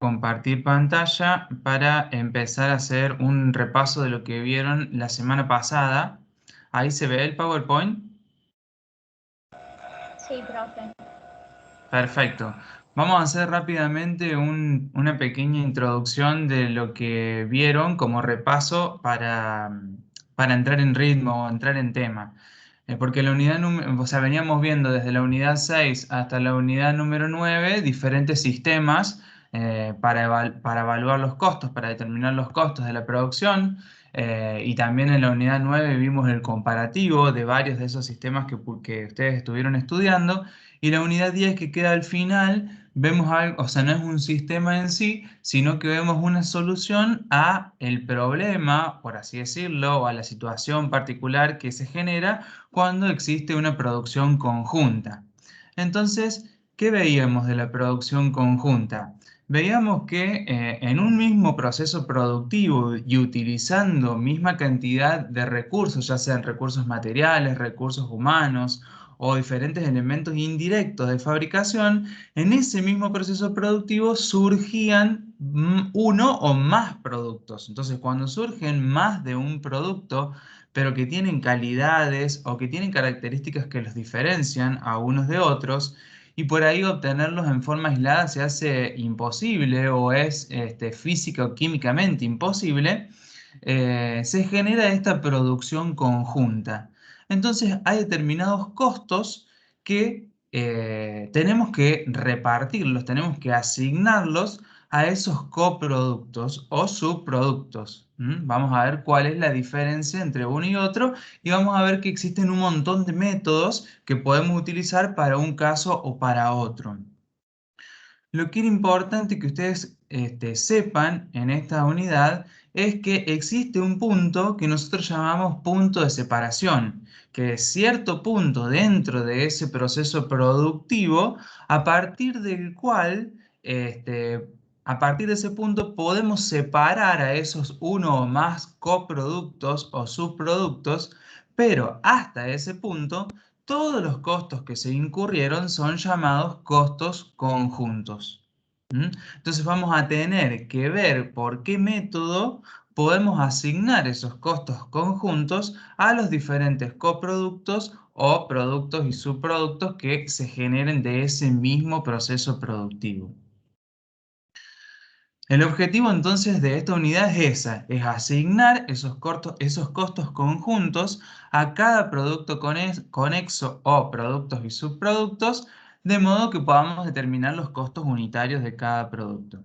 Compartir pantalla para empezar a hacer un repaso de lo que vieron la semana pasada. Ahí se ve el PowerPoint. Sí, profe. Perfecto. Vamos a hacer rápidamente una pequeña introducción de lo que vieron como repaso para entrar en ritmo, entrar en tema. Porque la unidad o sea, veníamos viendo desde la unidad 6 hasta la unidad número 9 diferentes sistemas para evaluar los costos, para determinar los costos de la producción. Y también en la unidad 9 vimos el comparativo de varios de esos sistemas que ustedes estuvieron estudiando. Y la unidad 10 que queda al final, vemos algo, o sea, no es un sistema en sí, sino que vemos una solución a el problema, por así decirlo, o a la situación particular que se genera cuando existe una producción conjunta. Entonces, ¿qué veíamos de la producción conjunta? Veíamos que en un mismo proceso productivo y utilizando misma cantidad de recursos, ya sean recursos materiales, recursos humanos o diferentes elementos indirectos de fabricación, en ese mismo proceso productivo surgían uno o más productos. Entonces, cuando surgen más de un producto, pero que tienen calidades o que tienen características que los diferencian a unos de otros, y por ahí obtenerlos en forma aislada se hace imposible o es física o químicamente imposible, se genera esta producción conjunta. Entonces hay determinados costos que tenemos que repartirlos, tenemos que asignarlos a esos coproductos o subproductos. Vamos a ver cuál es la diferencia entre uno y otro y vamos a ver que existen un montón de métodos que podemos utilizar para un caso o para otro. Lo que era importante que ustedes sepan en esta unidad es que existe un punto que nosotros llamamos punto de separación, que es cierto punto dentro de ese proceso productivo a partir del cual, a partir de ese punto podemos separar a esos uno o más coproductos o subproductos, pero hasta ese punto todos los costos que se incurrieron son llamados costos conjuntos. Entonces vamos a tener que ver por qué método podemos asignar esos costos conjuntos a los diferentes coproductos o productos y subproductos que se generen de ese mismo proceso productivo. El objetivo entonces de esta unidad es esa, es asignar esos costos conjuntos a cada producto conexo o productos y subproductos, de modo que podamos determinar los costos unitarios de cada producto.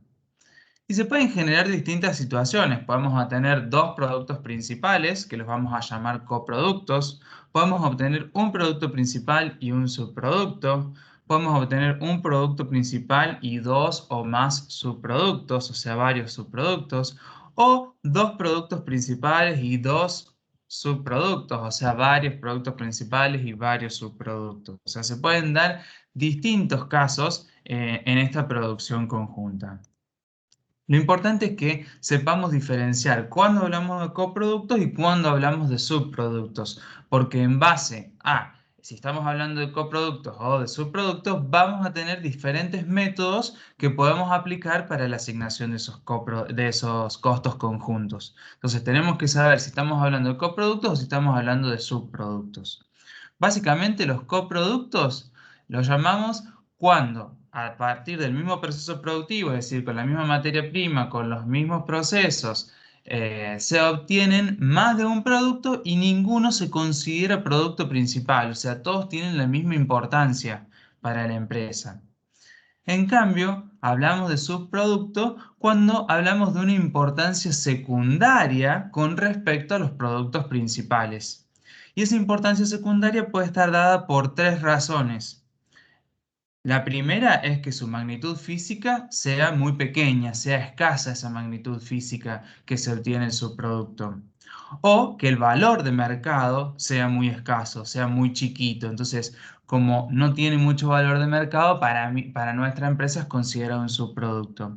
Y se pueden generar distintas situaciones. Podemos tener dos productos principales, que los vamos a llamar coproductos. Podemos obtener un producto principal y un subproducto. Podemos obtener un producto principal y dos o más subproductos, o sea, varios subproductos. O dos productos principales y dos subproductos, o sea, varios productos principales y varios subproductos. O sea, se pueden dar distintos casos en esta producción conjunta. Lo importante es que sepamos diferenciar cuándo hablamos de coproductos y cuándo hablamos de subproductos, porque en base a si estamos hablando de coproductos o de subproductos, vamos a tener diferentes métodos que podemos aplicar para la asignación de esos costos conjuntos. Entonces tenemos que saber si estamos hablando de coproductos o si estamos hablando de subproductos. Básicamente los coproductos los llamamos cuando a partir del mismo proceso productivo, es decir, con la misma materia prima, con los mismos procesos, se obtienen más de un producto y ninguno se considera producto principal, o sea, todos tienen la misma importancia para la empresa. En cambio, hablamos de subproducto cuando hablamos de una importancia secundaria con respecto a los productos principales. Y esa importancia secundaria puede estar dada por tres razones. La primera es que su magnitud física sea muy pequeña, sea escasa esa magnitud física que se obtiene en su producto. O que el valor de mercado sea muy escaso, sea muy chiquito. Entonces, como no tiene mucho valor de mercado, para nuestra empresa es considerado un subproducto.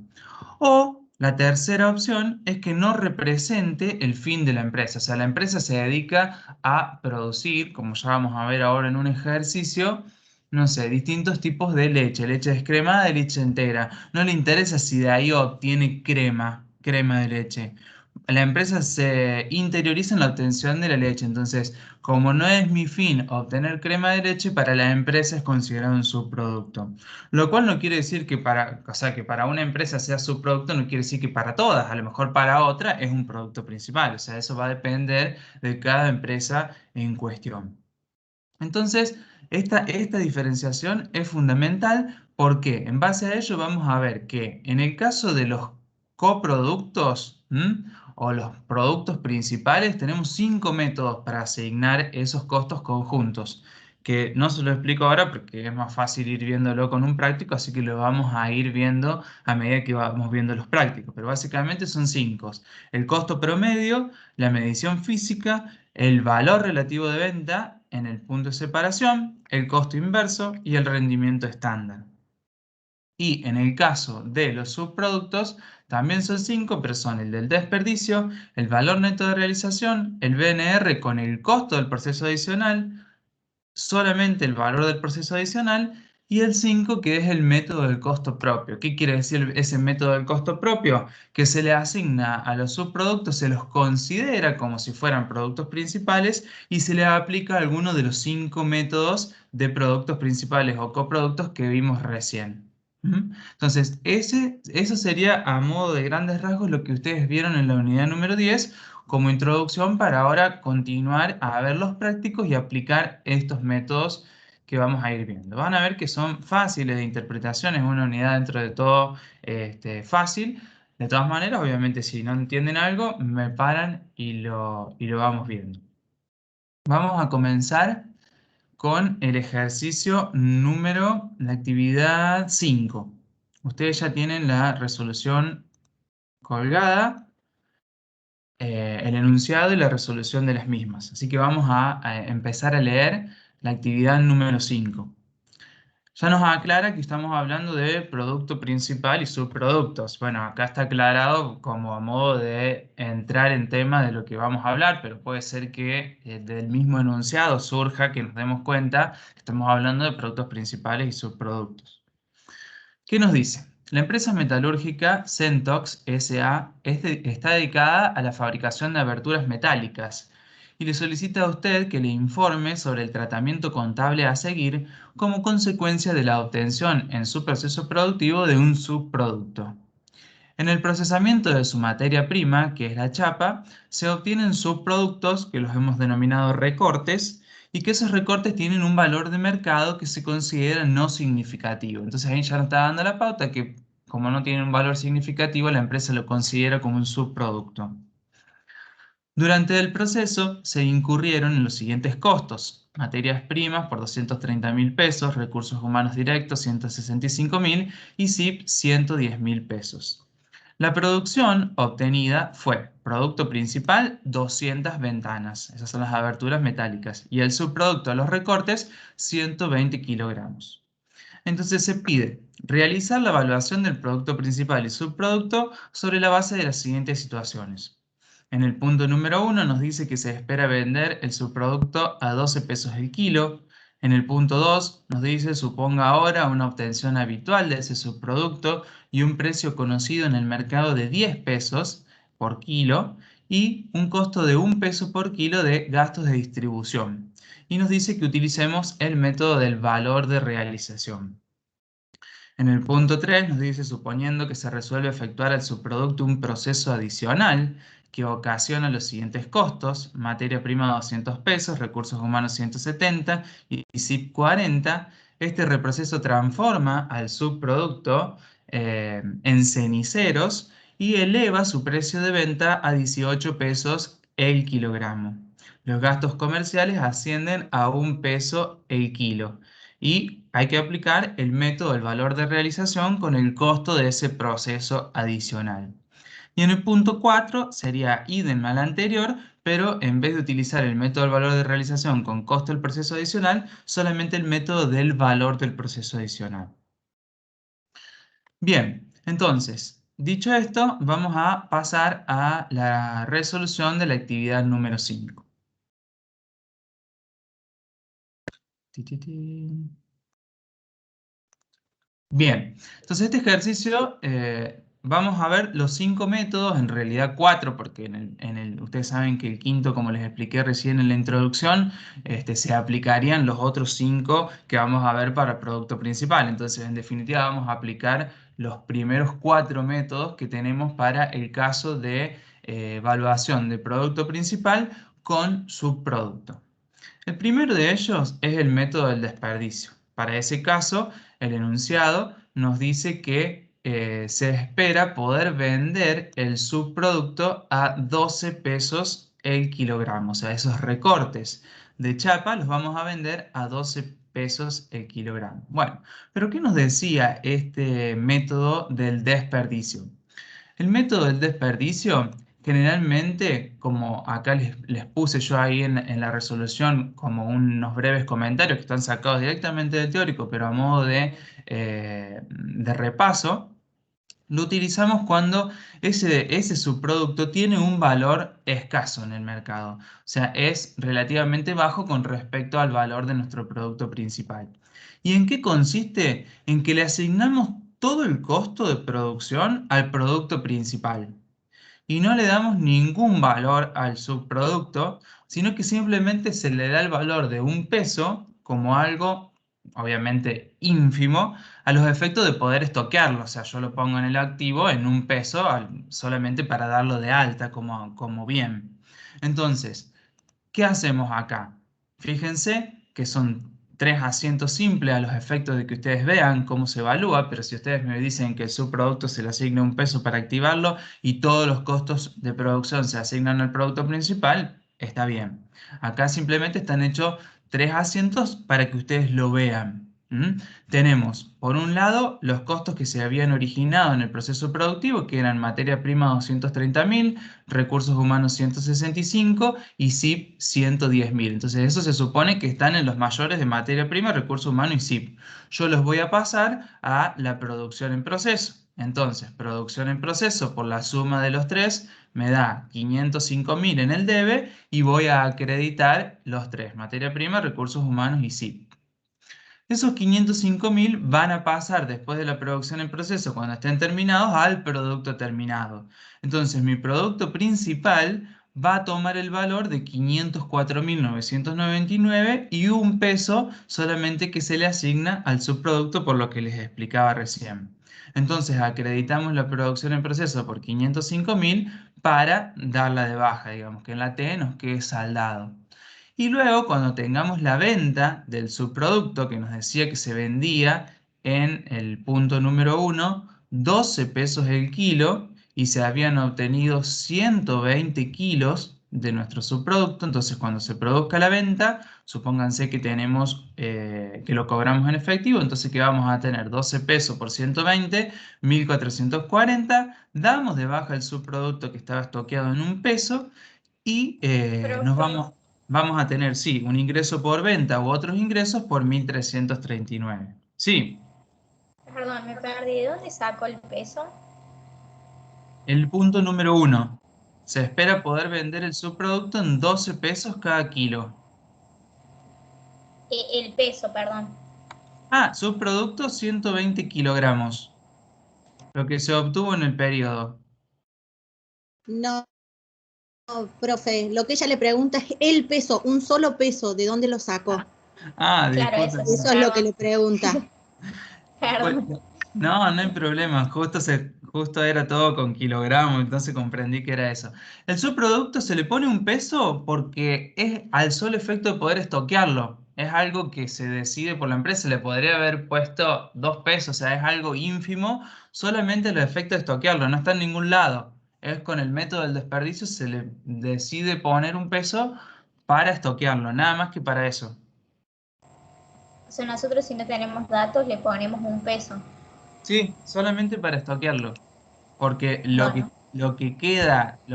O la tercera opción es que no represente el fin de la empresa. O sea, la empresa se dedica a producir, como ya vamos a ver ahora en un ejercicio, no sé, distintos tipos de leche descremada y leche entera. No le interesa si de ahí obtiene crema de leche. La empresa se interioriza en la obtención de la leche, entonces, como no es mi fin obtener crema de leche, para la empresa es considerado un subproducto. Lo cual no quiere decir que o sea, que para una empresa sea subproducto, no quiere decir que para todas, a lo mejor para otra es un producto principal, o sea, eso va a depender de cada empresa en cuestión. Entonces, esta diferenciación es fundamental porque en base a ello vamos a ver que en el caso de los coproductos, o los productos principales, tenemos 5 métodos para asignar esos costos conjuntos, que no se lo explico ahora porque es más fácil ir viéndolo con un práctico, así que lo vamos a ir viendo a medida que vamos viendo los prácticos, pero básicamente son 5. El costo promedio, la medición física, el valor relativo de venta en el punto de separación, el costo inverso y el rendimiento estándar. Y en el caso de los subproductos, también son 5, pero son el del desperdicio, el valor neto de realización, el BNR con el costo del proceso adicional, solamente el valor del proceso adicional, y el 5 que es el método del costo propio. ¿Qué quiere decir ese método del costo propio? Que se le asigna a los subproductos, se los considera como si fueran productos principales y se le aplica alguno de los 5 métodos de productos principales o coproductos que vimos recién. ¿Mm? Entonces, eso sería a modo de grandes rasgos lo que ustedes vieron en la unidad número 10 como introducción para ahora continuar a ver los prácticos y aplicar estos métodos que vamos a ir viendo. Van a ver que son fáciles de interpretación, es una unidad dentro de todo fácil. De todas maneras, obviamente, si no entienden algo, me paran y lo vamos viendo. Vamos a comenzar con el ejercicio número, la actividad 5. Ustedes ya tienen la resolución colgada, el enunciado y la resolución de las mismas. Así que vamos a empezar a leer la actividad número 5. Ya nos aclara que estamos hablando de producto principal y subproductos. Bueno, acá está aclarado como a modo de entrar en tema de lo que vamos a hablar, pero puede ser que del mismo enunciado surja que nos demos cuenta que estamos hablando de productos principales y subproductos. ¿Qué nos dice? La empresa metalúrgica Centox S.A. Está dedicada a la fabricación de aberturas metálicas y le solicita a usted que le informe sobre el tratamiento contable a seguir como consecuencia de la obtención en su proceso productivo de un subproducto. En el procesamiento de su materia prima, que es la chapa, se obtienen subproductos que los hemos denominado recortes y que esos recortes tienen un valor de mercado que se considera no significativo. Entonces ahí ya nos está dando la pauta que como no tiene un valor significativo, la empresa lo considera como un subproducto. Durante el proceso se incurrieron en los siguientes costos: materias primas por 230.000 pesos, recursos humanos directos 165.000 y SIP 110.000 pesos. La producción obtenida fue producto principal 200 ventanas, esas son las aberturas metálicas, y el subproducto de los recortes 120 kilogramos. Entonces se pide realizar la evaluación del producto principal y subproducto sobre la base de las siguientes situaciones. En el punto número 1 nos dice que se espera vender el subproducto a 12 pesos el kilo. En el punto 2 nos dice suponga ahora una obtención habitual de ese subproducto y un precio conocido en el mercado de 10 pesos por kilo y un costo de 1 peso por kilo de gastos de distribución. Y nos dice que utilicemos el método del valor de realización. En el punto 3 nos dice, suponiendo que se resuelve efectuar al subproducto un proceso adicional que ocasiona los siguientes costos: materia prima 200 pesos, recursos humanos 170 y SIP 40, este reproceso transforma al subproducto en ceniceros y eleva su precio de venta a 18 pesos el kilogramo. Los gastos comerciales ascienden a 1 peso el kilo y hay que aplicar el método del valor de realización con el costo de ese proceso adicional. Y en el punto 4 sería idem al anterior, pero en vez de utilizar el método del valor de realización con costo del proceso adicional, solamente el método del valor del proceso adicional. Bien, entonces, dicho esto, vamos a pasar a la resolución de la actividad número 5. Bien, entonces este ejercicio vamos a ver los 5 métodos, en realidad 4, porque ustedes saben que el quinto, como les expliqué recién en la introducción, se aplicarían los otros 5 que vamos a ver para el producto principal. Entonces, en definitiva, vamos a aplicar los primeros 4 métodos que tenemos para el caso de evaluación de producto principal con subproducto. El primero de ellos es el método del desperdicio. Para ese caso, el enunciado nos dice que se espera poder vender el subproducto a 12 pesos el kilogramo. O sea, esos recortes de chapa los vamos a vender a 12 pesos el kilogramo. Bueno, pero ¿qué nos decía este método del desperdicio? El método del desperdicio, generalmente, como acá les puse yo ahí en la resolución como unos breves comentarios que están sacados directamente del teórico, pero a modo de repaso, lo utilizamos cuando ese subproducto tiene un valor escaso en el mercado. O sea, es relativamente bajo con respecto al valor de nuestro producto principal. ¿Y en qué consiste? En que le asignamos todo el costo de producción al producto principal y no le damos ningún valor al subproducto, sino que simplemente se le da el valor de un peso como algo, obviamente ínfimo, a los efectos de poder estoquearlo. O sea, yo lo pongo en el activo en un peso solamente para darlo de alta como bien. Entonces, ¿qué hacemos acá? Fíjense que son 3 asientos simples a los efectos de que ustedes vean cómo se evalúa, pero si ustedes me dicen que su producto se le asigna un peso para activarlo y todos los costos de producción se asignan al producto principal, está bien. Acá simplemente están hechos 3 asientos para que ustedes lo vean. ¿Mm? Tenemos, por un lado, los costos que se habían originado en el proceso productivo, que eran materia prima 230.000, recursos humanos 165 y SIP 110.000. Entonces, eso se supone que están en los mayores de materia prima, recursos humanos y SIP. Yo los voy a pasar a la producción en proceso. Entonces, producción en proceso por la suma de los tres me da 505.000 en el debe y voy a acreditar los tres, materia prima, recursos humanos y SIP. Esos 505.000 van a pasar después de la producción en proceso, cuando estén terminados, al producto terminado. Entonces, mi producto principal va a tomar el valor de 504.999 y un peso solamente que se le asigna al subproducto por lo que les explicaba recién. Entonces, acreditamos la producción en proceso por 505.000 para darla de baja, digamos, que en la T nos quede saldado. Y luego, cuando tengamos la venta del subproducto que nos decía que se vendía en el punto número 1, 12 pesos el kilo, y se habían obtenido 120 kilos de nuestro subproducto, entonces cuando se produzca la venta, supónganse que que lo cobramos en efectivo, entonces que vamos a tener 12 pesos por 120, 1.440, damos de baja el subproducto que estaba estoqueado en un peso y Profe, vamos a tener, sí, un ingreso por venta u otros ingresos por 1.339. Sí, perdón, me perdí. ¿De dónde saco el peso? el punto número 1. Se espera poder vender el subproducto en 12 pesos cada kilo. El peso, perdón. Ah, subproducto 120 kilogramos, lo que se obtuvo en el periodo. No, profe, lo que ella le pregunta es el peso, un solo peso, ¿de dónde lo sacó? Ah, Claro, eso, Eso disculpen. es lo que perdón, le pregunta. Pues, perdón. no hay problema, justo era todo con kilogramos, entonces comprendí que era eso. El subproducto se le pone un peso porque es al solo efecto de poder estoquearlo. Es algo que se decide por la empresa, le podría haber puesto 2 pesos, o sea, es algo ínfimo, solamente el efecto de estoquearlo, no está en ningún lado. Es con el método del desperdicio se le decide poner un peso para estoquearlo, nada más que para eso. O sea, nosotros si no tenemos datos le ponemos un peso. Sí, solamente para estoquearlo. Porque Bueno, lo que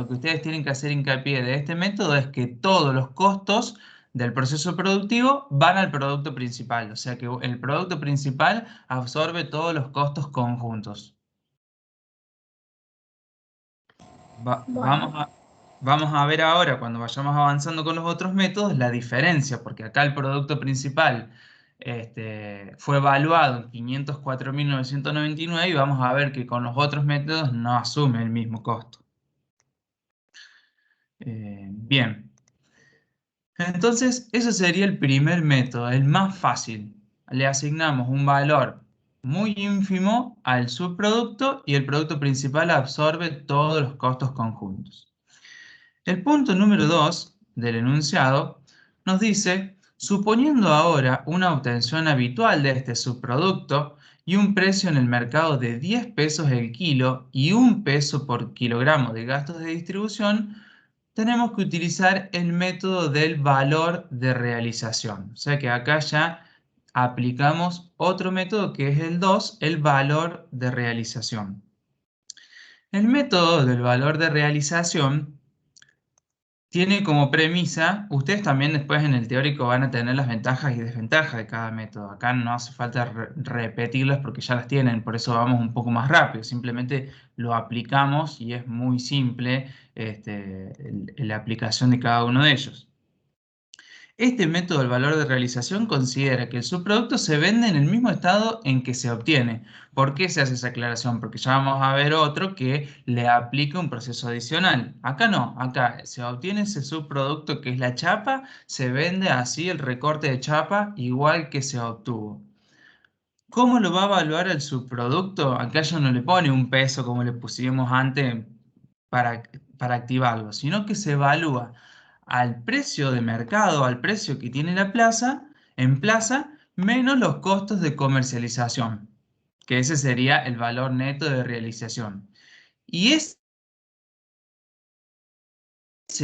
ustedes tienen que hacer hincapié de este método es que todos los costos del proceso productivo van al producto principal. O sea que el producto principal absorbe todos los costos conjuntos. bueno. Vamos a ver ahora, cuando vayamos avanzando con los otros métodos, la diferencia, porque acá el producto principal fue evaluado en 504.999 y vamos a ver que con los otros métodos no asume el mismo costo. Bien. Entonces, ese sería el primer método, el más fácil. Le asignamos un valor muy ínfimo al subproducto y el producto principal absorbe todos los costos conjuntos. El punto número 2 del enunciado nos dice, suponiendo ahora una obtención habitual de este subproducto y un precio en el mercado de 10 pesos el kilo y 1 peso por kilogramo de gastos de distribución, tenemos que utilizar el método del valor de realización. O sea que acá ya aplicamos otro método que es el 2, el valor de realización. El método del valor de realización tiene como premisa, ustedes también después en el teórico van a tener las ventajas y desventajas de cada método. Acá no hace falta repetirlas porque ya las tienen, por eso vamos un poco más rápido. Simplemente lo aplicamos y es muy simple la aplicación de cada uno de ellos. Este método del valor de realización considera que el subproducto se vende en el mismo estado en que se obtiene. ¿Por qué se hace esa aclaración? Porque ya vamos a ver otro que le aplica un proceso adicional. Acá no, acá se obtiene ese subproducto que es la chapa, se vende así el recorte de chapa igual que se obtuvo. ¿Cómo lo va a evaluar el subproducto? Acá ya no le pone un peso como le pusimos antes para, para activarlo, sino que se evalúa al precio de mercado, al precio que tiene la plaza, en plaza, menos los costos de comercialización, que ese sería el valor neto de realización. Y ese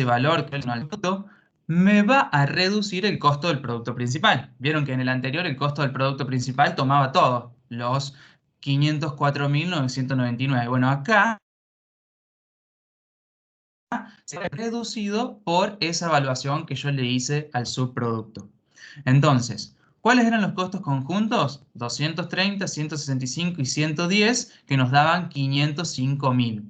valor que es el producto me va a reducir el costo del producto principal. Vieron que en el anterior el costo del producto principal tomaba todo, los 504.999. Bueno, acá será reducido por esa evaluación que yo le hice al subproducto. Entonces, ¿cuáles eran los costos conjuntos? 230, 165 y 110 que nos daban 505.000.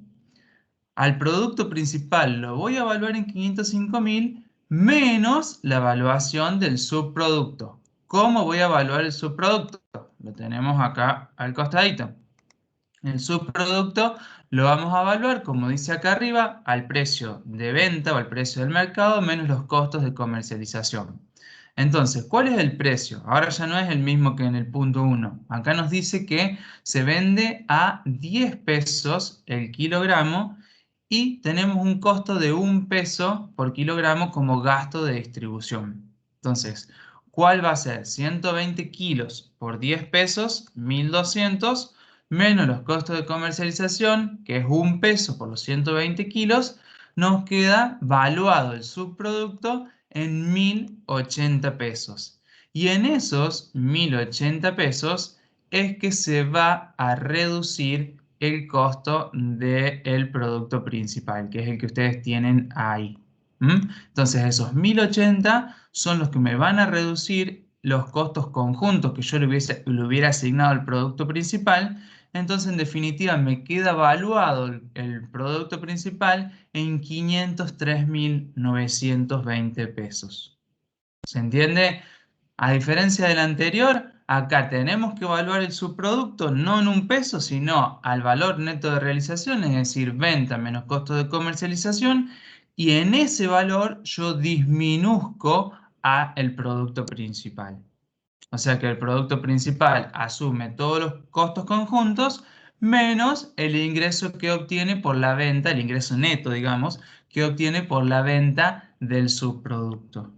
Al producto principal lo voy a evaluar en 505.000 menos la evaluación del subproducto. ¿Cómo voy a evaluar el subproducto? Lo tenemos acá al costadito. El subproducto lo vamos a evaluar, como dice acá arriba, al precio de venta o al precio del mercado menos los costos de comercialización. Entonces, ¿cuál es el precio? Ahora ya no es el mismo que en el punto 1. Acá nos dice que se vende a 10 pesos el kilogramo y tenemos un costo de 1 peso por kilogramo como gasto de distribución. Entonces, ¿cuál va a ser? 120 kilos por 10 pesos, 1.200, menos los costos de comercialización, que es 1 peso por los 120 kilos, nos queda valuado el subproducto en 1.080 pesos. Y en esos 1.080 pesos es que se va a reducir el costo del producto principal, que es el que ustedes tienen ahí. Entonces esos 1.080 son los que me van a reducir los costos conjuntos que yo le hubiera asignado al producto principal. Entonces en definitiva me queda evaluado el producto principal en 503.920 pesos. ¿Se entiende? A diferencia del anterior, acá tenemos que evaluar el subproducto no en 1 peso, sino al valor neto de realización, es decir, venta menos costo de comercialización, y en ese valor yo disminuzco a el producto principal. O sea que el producto principal asume todos los costos conjuntos menos el ingreso que obtiene por la venta, el ingreso neto, digamos, que obtiene por la venta del subproducto.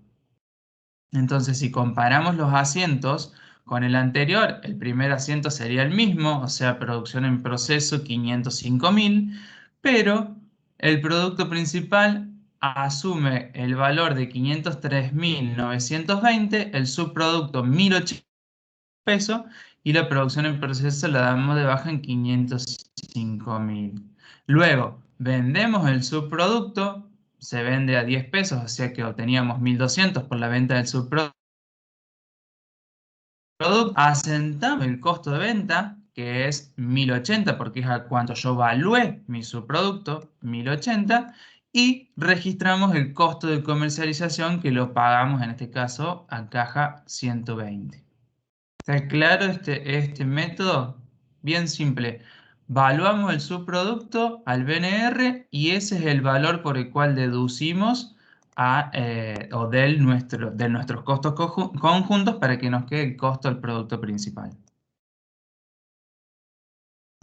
Entonces, si comparamos los asientos con el anterior, el primer asiento sería el mismo, o sea, producción en proceso 505.000, pero el producto principal asume el valor de 503.920, el subproducto 1.080 pesos y la producción en proceso la damos de baja en 505.000. Luego, vendemos el subproducto, se vende a 10 pesos, o sea que obteníamos 1.200 por la venta del subproducto. Asentamos el costo de venta, que es 1.080, porque es a cuánto yo evalué mi subproducto, 1.080, y registramos el costo de comercialización que lo pagamos en este caso a caja 120. ¿Está claro este método? Bien simple. Valuamos el subproducto al BNR y ese es el valor por el cual deducimos de nuestros costos conjuntos para que nos quede el costo del producto principal.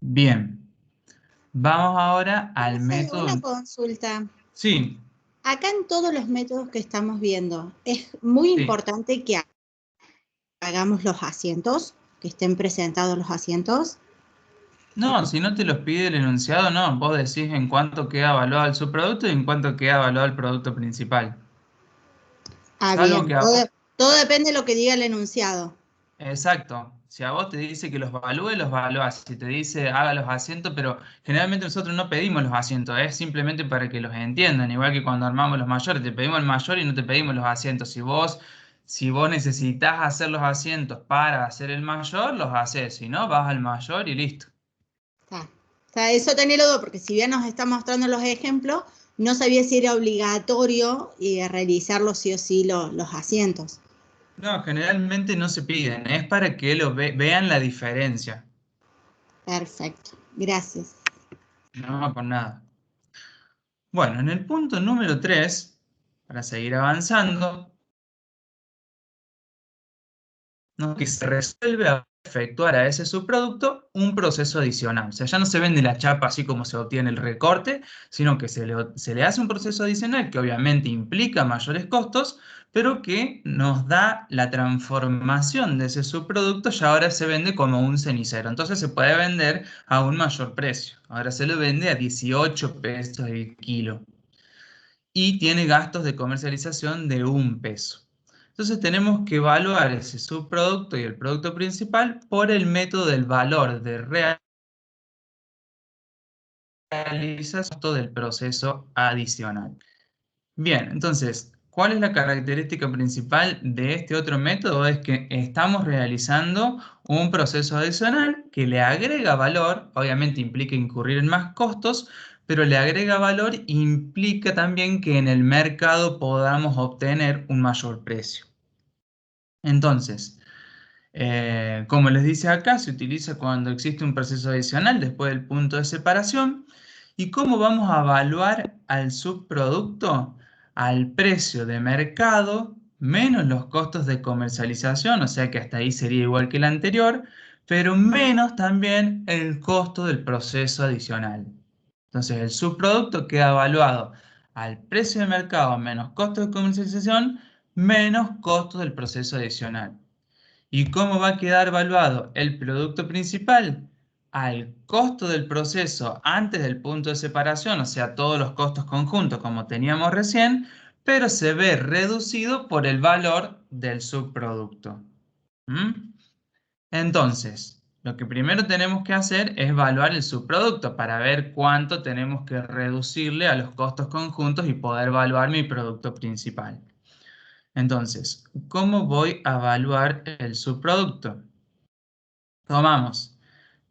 Bien. Vamos ahora al Profe, método. una consulta. Sí, Acá en todos los métodos que estamos viendo, es muy sí. importante que hagamos los asientos, que estén presentados los asientos. No, si no te los pide el enunciado, no. Vos decís en cuánto queda evaluado el subproducto y en cuánto queda evaluado el producto principal. Ah, Salvo bien. que a vos. Todo depende de lo que diga el enunciado. Exacto. Si a vos te dice que los evalúe, los evaluás. Si te dice haga los asientos, pero generalmente nosotros no pedimos los asientos, es simplemente para que los entiendan. Igual que cuando armamos los mayores, te pedimos el mayor y no te pedimos los asientos. Si vos necesitas hacer los asientos para hacer el mayor, los haces. Si no, vas al mayor y listo. Eso tenerlo todo, porque si bien nos está mostrando los ejemplos, no sabía si era obligatorio realizarlos sí o sí los asientos. No, generalmente no se piden, es para que vean la diferencia. Perfecto, gracias. No, por nada. Bueno, en el punto número 3, para seguir avanzando, ¿no? Que se resuelve a efectuar a ese subproducto un proceso adicional. O sea, ya no se vende la chapa así como se obtiene el recorte, sino que se le hace un proceso adicional que obviamente implica mayores costos, pero que nos da la transformación de ese subproducto y ahora se vende como un cenicero. Entonces se puede vender a un mayor precio. Ahora se lo vende a 18 pesos el kilo y tiene gastos de comercialización de 1 peso. Entonces tenemos que evaluar ese subproducto y el producto principal por el método del valor de realización del proceso adicional. Bien, entonces, ¿cuál es la característica principal de este otro método? Es que estamos realizando un proceso adicional que le agrega valor, obviamente implica incurrir en más costos, pero le agrega valor e implica también que en el mercado podamos obtener un mayor precio. Entonces, como les dice acá, se utiliza cuando existe un proceso adicional después del punto de separación. ¿Y cómo vamos a evaluar al subproducto? Al precio de mercado menos los costos de comercialización, o sea que hasta ahí sería igual que el anterior, pero menos también el costo del proceso adicional. Entonces el subproducto queda evaluado al precio de mercado menos costos de comercialización menos costos del proceso adicional. ¿Y cómo va a quedar evaluado el producto principal? Al costo del proceso antes del punto de separación, o sea, todos los costos conjuntos como teníamos recién, pero se ve reducido por el valor del subproducto. ¿Mm? Entonces, lo que primero tenemos que hacer es evaluar el subproducto para ver cuánto tenemos que reducirle a los costos conjuntos y poder evaluar mi producto principal. Entonces, ¿cómo voy a evaluar el subproducto? Tomamos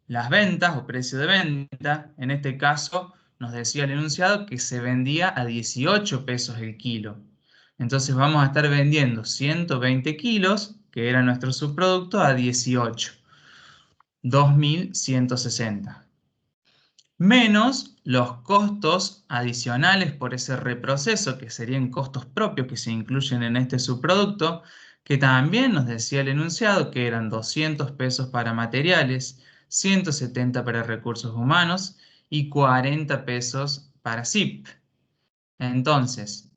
las ventas o precio de venta. En este caso, nos decía el enunciado que se vendía a 18 pesos el kilo. Entonces vamos a estar vendiendo 120 kilos, que era nuestro subproducto, a 18. 2.160. Menos los costos adicionales por ese reproceso, que serían costos propios que se incluyen en este subproducto, que también nos decía el enunciado que eran 200 pesos para materiales, 170 para recursos humanos y 40 pesos para SIP. Entonces,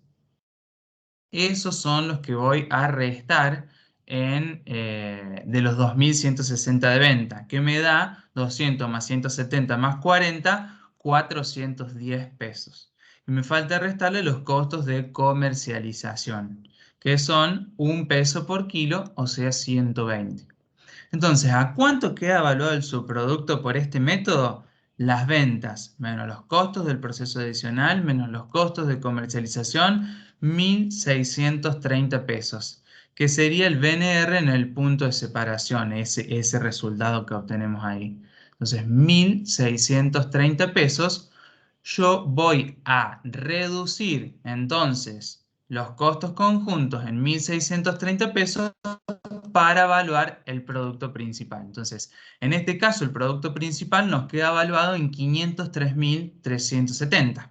esos son los que voy a restar de los 2.160 de venta, que me da 200 más 170 más 40, 410 pesos. Y me falta restarle los costos de comercialización, que son 1 peso por kilo, o sea, 120. Entonces, ¿a cuánto queda evaluado el subproducto por este método? Las ventas, menos los costos del proceso adicional, menos los costos de comercialización, 1.630 pesos, que sería el BNR en el punto de separación, ese resultado que obtenemos ahí. Entonces, 1.630 pesos. Yo voy a reducir entonces los costos conjuntos en 1.630 pesos para evaluar el producto principal. Entonces, en este caso, el producto principal nos queda evaluado en 503.370.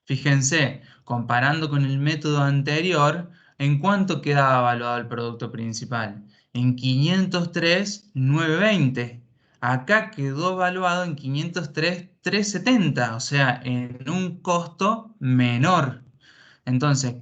Fíjense, comparando con el método anterior, ¿en cuánto quedaba evaluado el producto principal? En 503.920. Acá quedó evaluado en 503.370, o sea, en un costo menor. Entonces,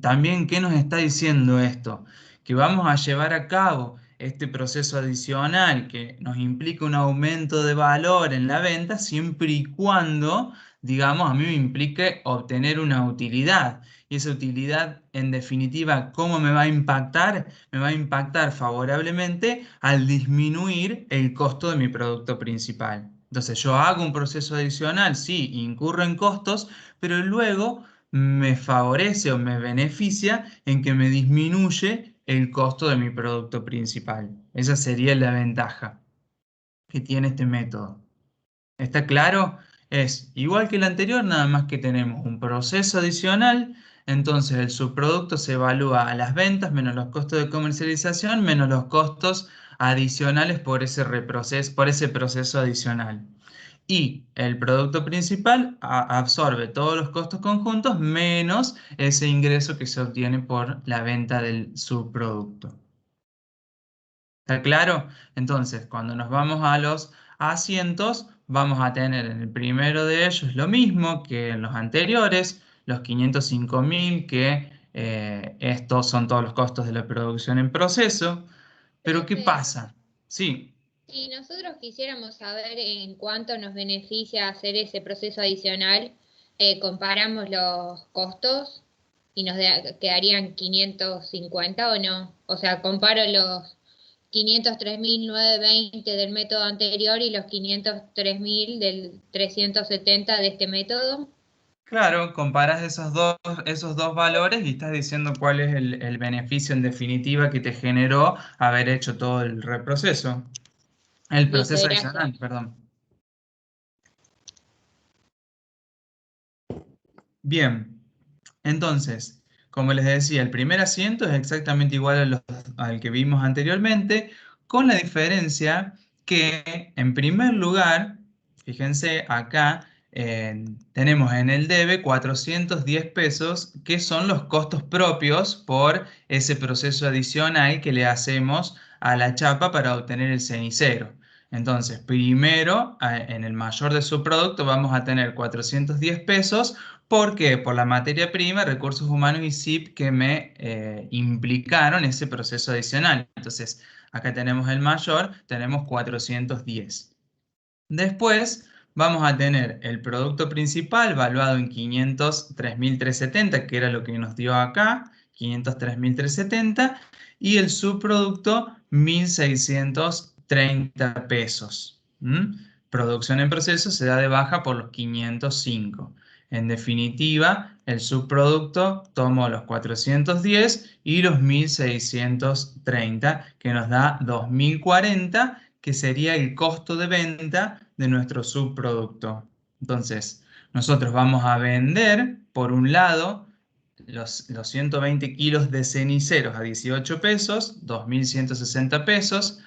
también, ¿qué nos está diciendo esto? Que vamos a llevar a cabo este proceso adicional que nos implica un aumento de valor en la venta siempre y cuando, digamos, a mí me implique obtener una utilidad. Y esa utilidad, en definitiva, ¿cómo me va a impactar? Me va a impactar favorablemente al disminuir el costo de mi producto principal. Entonces, yo hago un proceso adicional, sí, incurro en costos, pero luego me favorece o me beneficia en que me disminuye el costo de mi producto principal. Esa sería la ventaja que tiene este método. ¿Está claro? Es igual que el anterior, nada más que tenemos un proceso adicional. Entonces el subproducto se evalúa a las ventas menos los costos de comercialización menos los costos adicionales por ese por ese proceso adicional. Y el producto principal absorbe todos los costos conjuntos menos ese ingreso que se obtiene por la venta del subproducto. ¿Está claro? Entonces, cuando nos vamos a los asientos, vamos a tener en el primero de ellos lo mismo que en los anteriores, los 505.000, que estos son todos los costos de la producción en proceso. Pero ¿qué Profe, pasa? Sí. si nosotros quisiéramos saber en cuánto nos beneficia hacer ese proceso adicional, comparamos los costos y nos quedarían 550 o no. O sea, comparo los 503.920 del método anterior y los 503.000 del 370 de este método. Claro, comparas esos dos valores y estás diciendo cuál es el beneficio en definitiva que te generó haber hecho todo el reproceso. El Listo, proceso gracias. adicional, perdón. Bien, entonces, como les decía, el primer asiento es exactamente igual al que vimos anteriormente, con la diferencia que, en primer lugar, fíjense acá, tenemos en el debe 410 pesos, que son los costos propios por ese proceso adicional que le hacemos a la chapa para obtener el cenicero. Entonces, primero, en el mayor de su producto, vamos a tener 410 pesos. ¿Por qué? Por la materia prima, recursos humanos y SIP que me implicaron ese proceso adicional. Entonces, acá tenemos el mayor, tenemos 410. Después vamos a tener el producto principal valuado en 503.370, que era lo que nos dio acá, 503.370, y el subproducto 1.630 pesos. Producción en proceso se da de baja por los 505. En definitiva, el subproducto tomó los 410 y los 1.630, que nos da 2.040, que sería el costo de venta de nuestro subproducto. Entonces, nosotros vamos a vender, por un lado, los 120 kilos de ceniceros a 18 pesos, 2.160 pesos,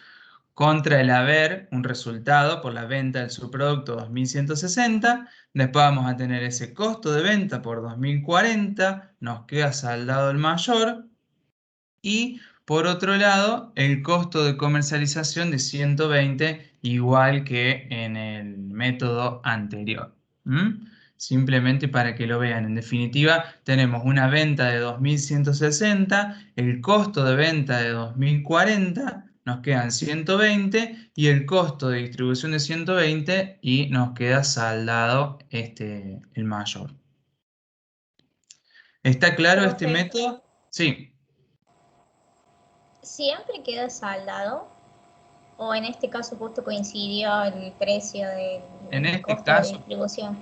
contra el haber un resultado por la venta del subproducto 2.160. Después vamos a tener ese costo de venta por 2.040, nos queda saldado el mayor. Y por otro lado, el costo de comercialización de 120, igual que en el método anterior. Simplemente para que lo vean. En definitiva, tenemos una venta de 2.160, el costo de venta de 2.040, nos quedan 120 y el costo de distribución de 120 y nos queda saldado el mayor. ¿Está claro este Profe, método? Sí. ¿siempre queda saldado? ¿O en este caso justo coincidió el precio del En este costo de caso, distribución?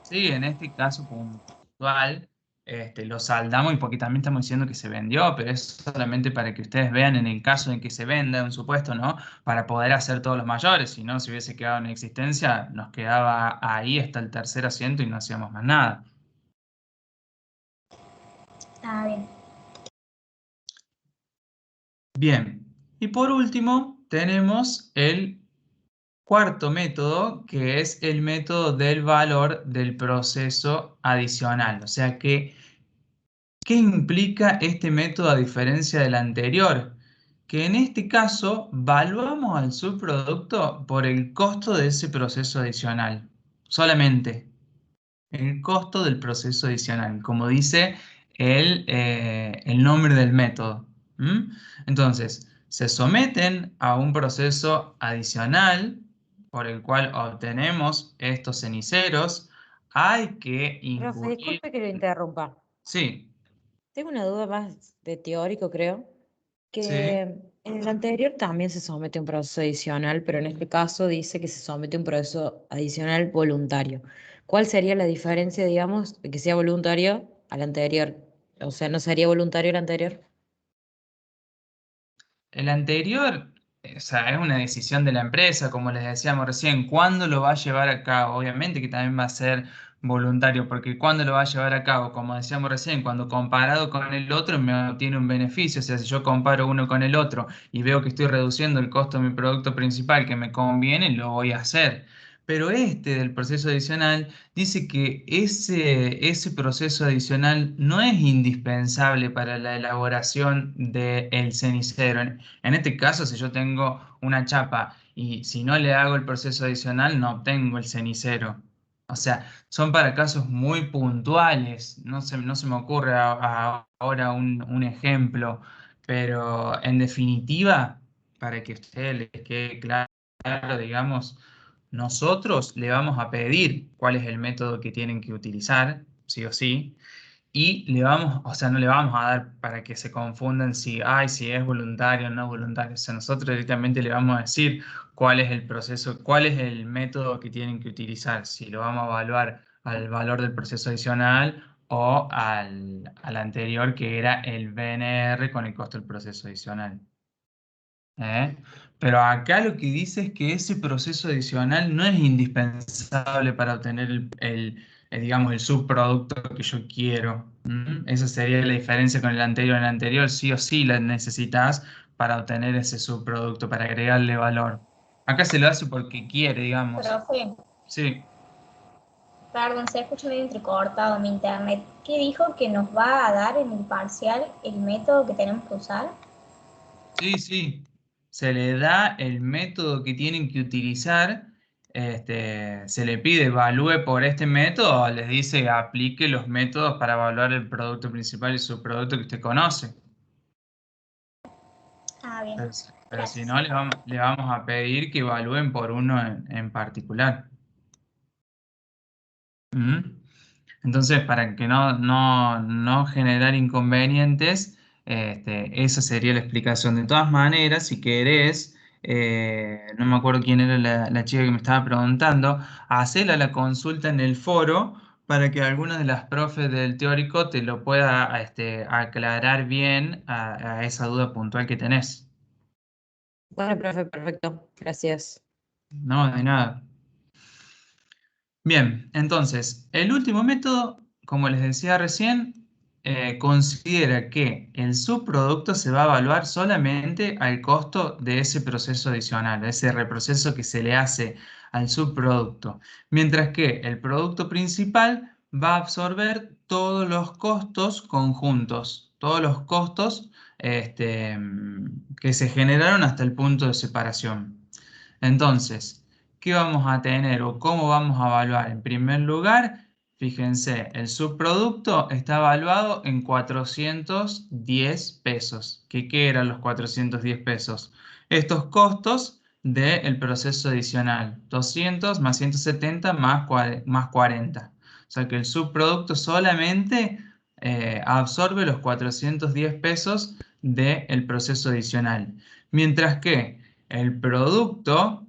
sí, en este caso puntual, lo saldamos y porque también estamos diciendo que se vendió, pero es solamente para que ustedes vean en el caso en que se venda un supuesto, ¿no? Para poder hacer todos los mayores, si no, si hubiese quedado en existencia, nos quedaba ahí hasta el tercer asiento y no hacíamos más nada. Bien, y por último tenemos el cuarto método, que es el método del valor del proceso adicional. O sea que, ¿qué implica este método a diferencia del anterior? Que en este caso valuamos al subproducto por el costo de ese proceso adicional. Solamente el costo del proceso adicional, como dice el nombre del método. ¿Mm? Entonces, se someten a un proceso adicional por el cual obtenemos estos ceniceros. Hay que Profe, incurrir. disculpe que lo interrumpa. Sí, Tengo una duda más de teórico, creo, sí. que en el anterior también se somete a un proceso adicional, pero en este caso dice que se somete a un proceso adicional voluntario. ¿Cuál sería la diferencia, digamos, de que sea voluntario al anterior? O sea, ¿no sería voluntario el anterior? El anterior, o sea, es una decisión de la empresa, como les decíamos recién, ¿cuándo lo va a llevar a cabo? Obviamente que también va a ser voluntario, porque cuando lo va a llevar a cabo, como decíamos recién, cuando comparado con el otro me obtiene un beneficio, o sea, si yo comparo uno con el otro y veo que estoy reduciendo el costo de mi producto principal que me conviene, lo voy a hacer. Pero este del proceso adicional dice que ese proceso adicional no es indispensable para la elaboración del cenicero. En este caso, si yo tengo una chapa y si no le hago el proceso adicional, no obtengo el cenicero. O sea, son para casos muy puntuales. No se me ocurre ahora un ejemplo, pero en definitiva, para que a ustedes les quede claro, digamos, nosotros le vamos a pedir cuál es el método que tienen que utilizar, sí o sí, y le vamos, o sea, no le vamos a dar para que se confundan si es voluntario o no voluntario. O sea, nosotros directamente le vamos a decir cuál es el proceso, cuál es el método que tienen que utilizar, si lo vamos a evaluar al valor del proceso adicional o al anterior, que era el BNR con el costo del proceso adicional. ¿Eh? Pero acá lo que dice es que ese proceso adicional no es indispensable para obtener digamos, el subproducto que yo quiero. ¿Mm? Esa sería la diferencia con el anterior. En el anterior sí o sí la necesitas para obtener ese subproducto, para agregarle valor. Acá se lo hace porque quiere, digamos. Profe, Sí, perdón, se escucha medio entrecortado mi internet. ¿Qué dijo que nos va a dar en el parcial el método que tenemos que usar? sí, sí. Se le da el método que tienen que utilizar, se le pide evalúe por este método, o les dice aplique los métodos para evaluar el producto principal y subproducto que usted conoce. Ah, bien, Pero si gracias. no, le vamos a pedir que evalúen por uno en particular. ¿Mm? Entonces, para que no generar inconvenientes, esa sería la explicación. De todas maneras, si querés, no me acuerdo quién era la chica que me estaba preguntando, hacela la consulta en el foro para que alguna de las profes del teórico te lo pueda aclarar bien a esa duda puntual que tenés. Bueno, profe, perfecto. Gracias. No, de nada. Bien, entonces, el último método, como les decía recién, considera que el subproducto se va a evaluar solamente al costo de ese proceso adicional, de ese reproceso que se le hace al subproducto, mientras que el producto principal va a absorber todos los costos conjuntos, todos los costos que se generaron hasta el punto de separación. Entonces, ¿qué vamos a tener o cómo vamos a evaluar? En primer lugar, fíjense, el subproducto está evaluado en 410 pesos. ¿Qué eran los 410 pesos? Estos costos del proceso adicional, 200 más 170 más 40. O sea que el subproducto solamente absorbe los 410 pesos del proceso adicional. Mientras que el producto,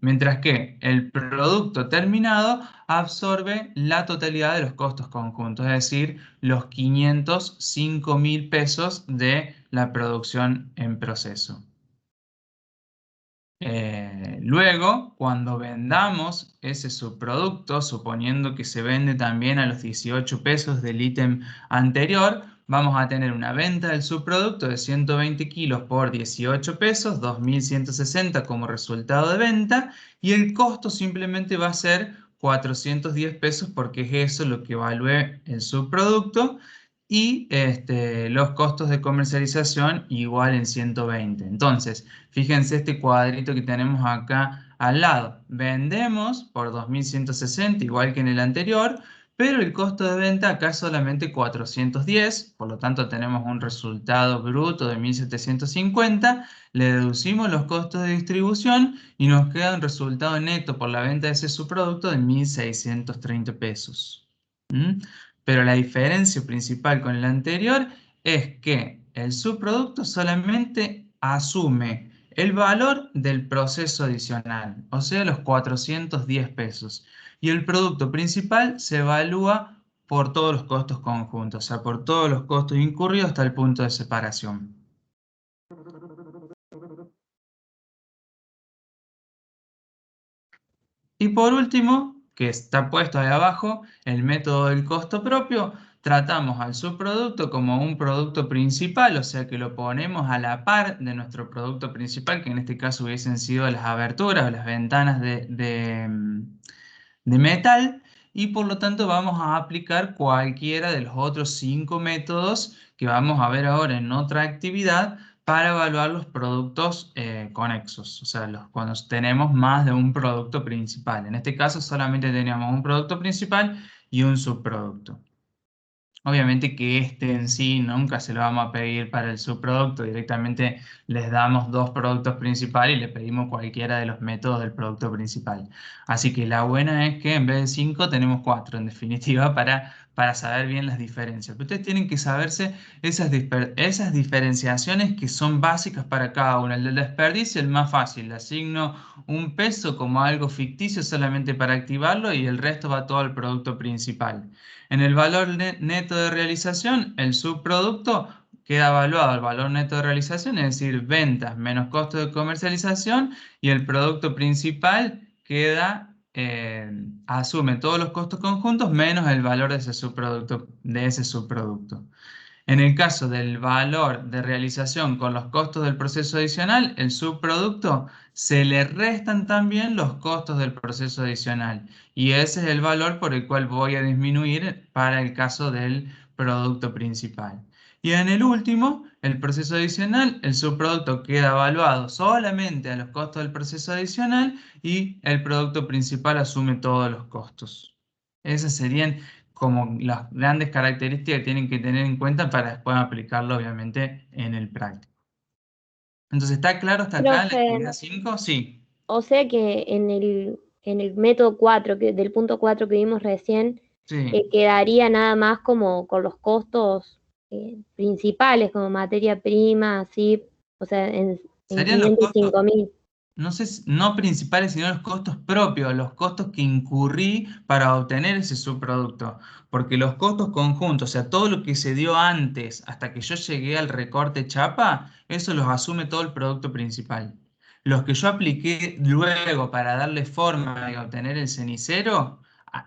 mientras que el producto terminado absorbe la totalidad de los costos conjuntos, es decir, los 505.000 pesos de la producción en proceso. Luego, cuando vendamos ese subproducto, suponiendo que se vende también a los 18 pesos del ítem anterior, vamos a tener una venta del subproducto de 120 kilos por 18 pesos, 2.160 como resultado de venta, y el costo simplemente va a ser 410 pesos porque es eso lo que evalúe el subproducto, y los costos de comercialización igual en 120. Entonces, fíjense este cuadrito que tenemos acá al lado. Vendemos por 2.160, igual que en el anterior, pero el costo de venta acá es solamente 410, por lo tanto tenemos un resultado bruto de 1.750, le deducimos los costos de distribución y nos queda un resultado neto por la venta de ese subproducto de 1.630 pesos. ¿Mm? Pero la diferencia principal con el anterior es que el subproducto solamente asume el valor del proceso adicional, o sea, los 410 pesos. Y el producto principal se evalúa por todos los costos conjuntos, o sea, por todos los costos incurridos hasta el punto de separación. Y por último, que está puesto ahí abajo, el método del costo propio. Tratamos al subproducto como un producto principal, o sea que lo ponemos a la par de nuestro producto principal, que en este caso hubiesen sido las aberturas o las ventanas de metal, y por lo tanto vamos a aplicar cualquiera de los otros 5 métodos que vamos a ver ahora en otra actividad para evaluar los productos conexos, o sea, cuando tenemos más de un producto principal. En este caso solamente teníamos un producto principal y un subproducto. Obviamente que este en sí nunca se lo vamos a pedir para el subproducto, directamente les damos dos productos principales y le pedimos cualquiera de los métodos del producto principal. Así que la buena es que en vez de 5 tenemos 4 en definitiva para saber bien las diferencias. Pero ustedes tienen que saberse esas diferenciaciones que son básicas para cada uno. El del desperdicio, el más fácil, le asigno un peso como algo ficticio solamente para activarlo y el resto va todo al producto principal. En el valor neto de realización, el subproducto queda evaluado al valor neto de realización, es decir, ventas menos costo de comercialización, y el producto principal asume todos los costos conjuntos menos el valor de ese subproducto. En el caso del valor de realización con los costos del proceso adicional, el subproducto se le restan también los costos del proceso adicional. Y ese es el valor por el cual voy a disminuir para el caso del producto principal. Y en el último, el proceso adicional, el subproducto queda evaluado solamente a los costos del proceso adicional y el producto principal asume todos los costos. Esas serían como las grandes características que tienen que tener en cuenta para después aplicarlo, obviamente, en el práctico. Entonces, ¿está claro hasta acá la Profe, actividad 5? Sí, o sea que en el método 4 del punto 4 que vimos recién, sí. quedaría nada más como con los costos principales, como materia prima, así, o sea, en Serían los costos, 505.000. no sé, no principales, sino los costos propios, los costos que incurrí para obtener ese subproducto. Porque los costos conjuntos, o sea, todo lo que se dio antes hasta que yo llegué al recorte chapa, eso los asume todo el producto principal. Los que yo apliqué luego para darle forma y obtener el cenicero,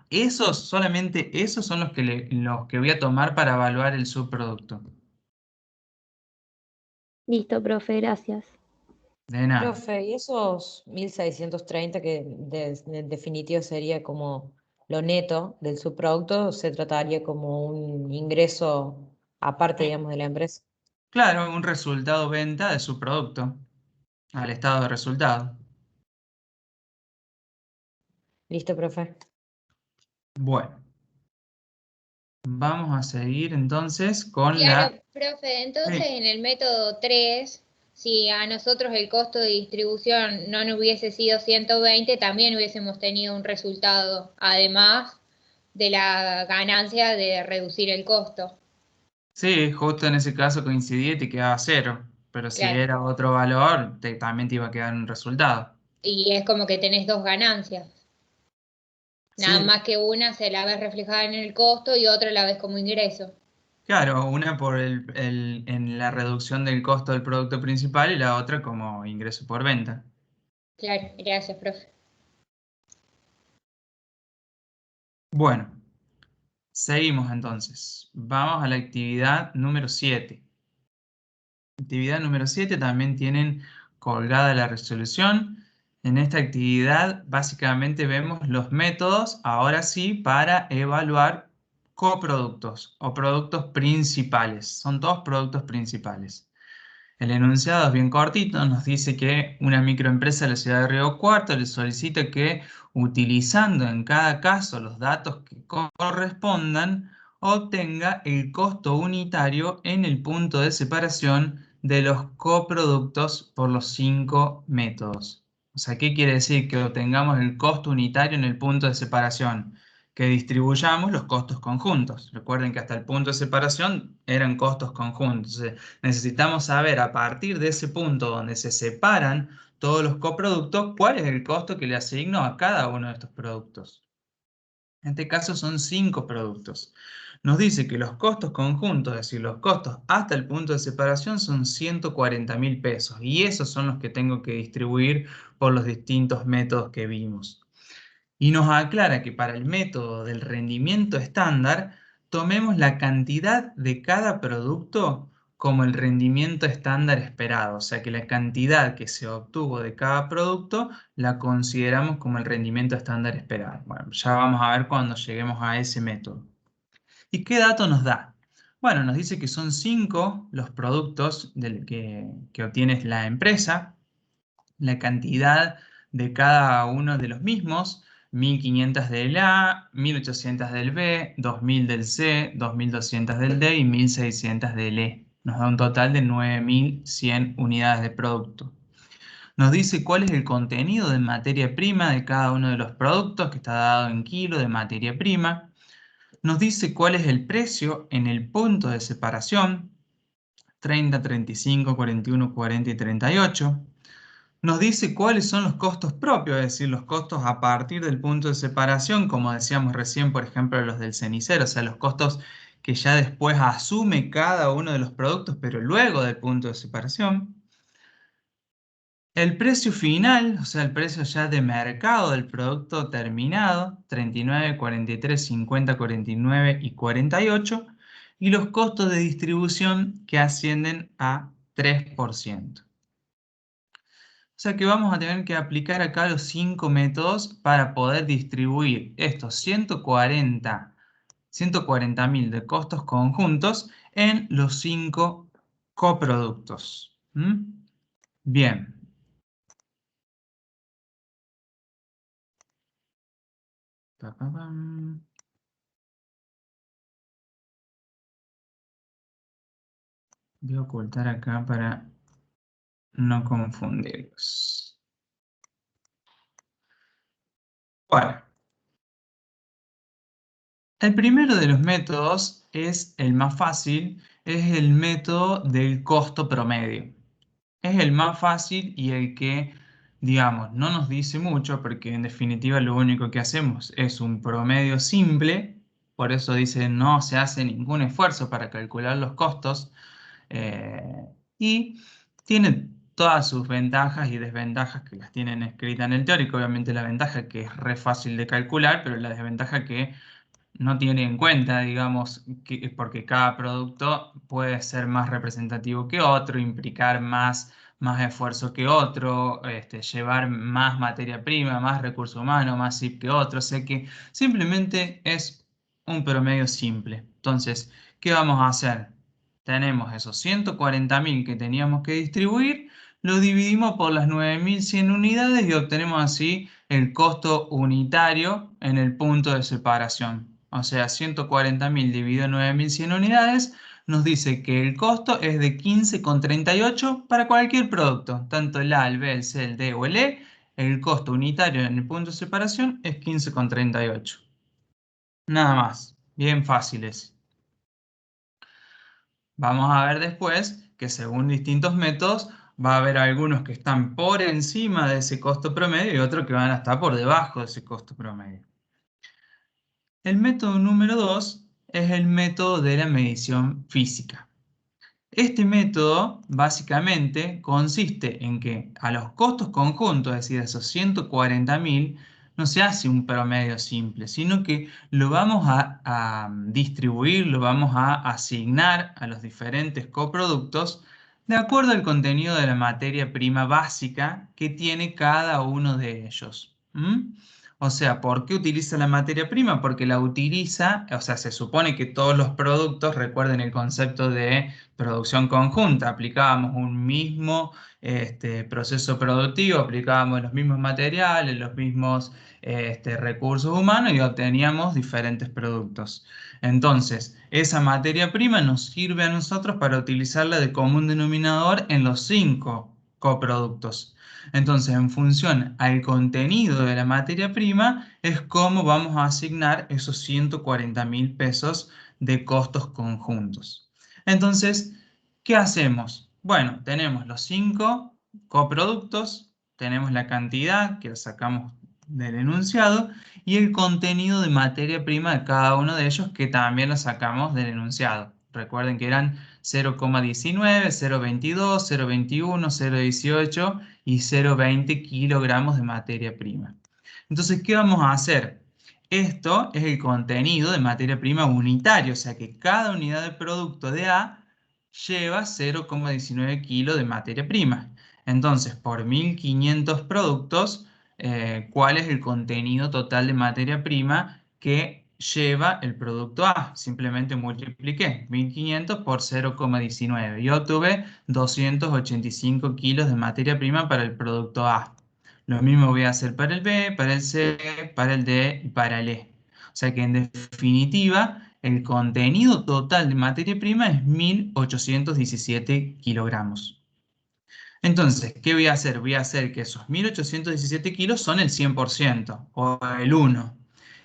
esos, solamente esos son los que voy a tomar para evaluar el subproducto. Listo, profe, gracias. De nada. Profe, y esos 1.630 que en definitivo sería como lo neto del subproducto, se trataría como un ingreso aparte, digamos, de la empresa. Claro, un resultado venta de su producto al estado de resultado. Listo, profe. Bueno, vamos a seguir entonces con Claro, la... profe, entonces Sí, en el método 3, si a nosotros el costo de distribución no nos hubiese sido 120, también hubiésemos tenido un resultado, además de la ganancia de reducir el costo. sí, justo en ese caso coincidía y te quedaba cero, pero si Claro. era otro valor, también te iba a quedar un resultado. Y es como que tenés dos ganancias. Nada Sí, más que una se la ves reflejada en el costo y otra la ves como ingreso. claro, una por en la reducción del costo del producto principal y la otra como ingreso por venta. Claro, gracias, profe. Bueno, Seguimos entonces. Vamos a la actividad número 7. Actividad número 7 también tienen colgada la resolución. En esta actividad básicamente vemos los métodos, ahora sí, para evaluar coproductos o productos principales. Son todos productos principales. El enunciado es bien cortito, nos dice que una microempresa de la ciudad de Río Cuarto le solicita que, utilizando en cada caso los datos que correspondan, obtenga el costo unitario en el punto de separación de los coproductos por los 5 métodos. O sea, ¿qué quiere decir? Que obtengamos el costo unitario en el punto de separación, que distribuyamos los costos conjuntos. Recuerden que hasta el punto de separación eran costos conjuntos. Necesitamos saber a partir de ese punto donde se separan todos los coproductos, cuál es el costo que le asigno a cada uno de estos productos. En este caso son 5 productos. Nos dice que los costos conjuntos, es decir, los costos hasta el punto de separación son 140.000 pesos y esos son los que tengo que distribuir por los distintos métodos que vimos. Y nos aclara que para el método del rendimiento estándar, tomemos la cantidad de cada producto como el rendimiento estándar esperado. O sea que la cantidad que se obtuvo de cada producto la consideramos como el rendimiento estándar esperado. Bueno, ya vamos a ver cuando lleguemos a ese método. ¿Y qué dato nos da? Bueno, nos dice que son 5 los productos que obtiene la empresa, la cantidad de cada uno de los mismos, 1.500 del A, 1.800 del B, 2.000 del C, 2.200 del D y 1.600 del E. Nos da un total de 9.100 unidades de producto. Nos dice cuál es el contenido de materia prima de cada uno de los productos, que está dado en kilo de materia prima. Nos dice cuál es el precio en el punto de separación, 30, 35, 41, 40 y 38. Nos dice cuáles son los costos propios, es decir, los costos a partir del punto de separación, como decíamos recién, por ejemplo, los del cenicero, o sea, los costos que ya después asume cada uno de los productos, pero luego del punto de separación. El precio final, o sea, el precio ya de mercado del producto terminado, 39, 43, 50, 49 y 48, y los costos de distribución que ascienden a 3%. O sea que vamos a tener que aplicar acá los 5 métodos para poder distribuir estos 140.000 de costos conjuntos en los 5 coproductos. Bien. Voy a ocultar acá para no confundirlos. Bueno, el primero de los métodos es el más fácil, es el método del costo promedio. Es el más fácil y el que, digamos, no nos dice mucho porque en definitiva lo único que hacemos es un promedio simple, por eso dice no se hace ningún esfuerzo para calcular los costos y tiene todas sus ventajas y desventajas que las tienen escritas en el teórico. Obviamente la ventaja que es re fácil de calcular, pero la desventaja que no tiene en cuenta, digamos, porque cada producto puede ser más representativo que otro, implicar más esfuerzo que otro, llevar más materia prima, más recurso humano, más SIP que otro. O sea que simplemente es un promedio simple. Entonces, ¿qué vamos a hacer? Tenemos esos 140.000 que teníamos que distribuir, lo dividimos por las 9.100 unidades y obtenemos así el costo unitario en el punto de separación. O sea, 140.000 dividido en 9.100 unidades nos dice que el costo es de 15,38 para cualquier producto, tanto el A, el B, el C, el D o el E. El costo unitario en el punto de separación es 15,38. Nada más, bien fáciles. Vamos a ver después que según distintos métodos va a haber algunos que están por encima de ese costo promedio y otros que van a estar por debajo de ese costo promedio. El método número 2 es el método de la medición física. Este método básicamente consiste en que a los costos conjuntos, es decir, a esos 140.000, no se hace un promedio simple, sino que lo vamos a distribuir, lo vamos a asignar a los diferentes coproductos de acuerdo al contenido de la materia prima básica que tiene cada uno de ellos. ¿Mm? O sea, ¿por qué utiliza la materia prima? Porque la utiliza, o sea, se supone que todos los productos, recuerden el concepto de producción conjunta, aplicábamos un mismo proceso productivo, aplicábamos los mismos materiales, los mismos recursos humanos y obteníamos diferentes productos. Entonces, esa materia prima nos sirve a nosotros para utilizarla de común denominador en los 5 coproductos. Entonces, en función al contenido de la materia prima, es cómo vamos a asignar esos 140.000 pesos de costos conjuntos. Entonces, ¿qué hacemos? Bueno, tenemos los 5 coproductos, tenemos la cantidad que sacamos del enunciado y el contenido de materia prima de cada uno de ellos que también lo sacamos del enunciado. Recuerden que eran 0,19, 0,22, 0,21, 0,18 y 0,20 kilogramos de materia prima. Entonces, ¿qué vamos a hacer? Esto es el contenido de materia prima unitario, o sea que cada unidad de producto de A lleva 0,19 kilos de materia prima. Entonces, por 1500 productos, ¿cuál es el contenido total de materia prima que lleva el producto A? Simplemente multipliqué 1500 por 0,19 y obtuve 285 kilos de materia prima para el producto A. Lo mismo voy a hacer para el B, para el C, para el D y para el E. O sea que en definitiva, el contenido total de materia prima es 1817 kilogramos. Entonces, ¿qué voy a hacer? Voy a hacer que esos 1817 kilos son el 100% o el 1.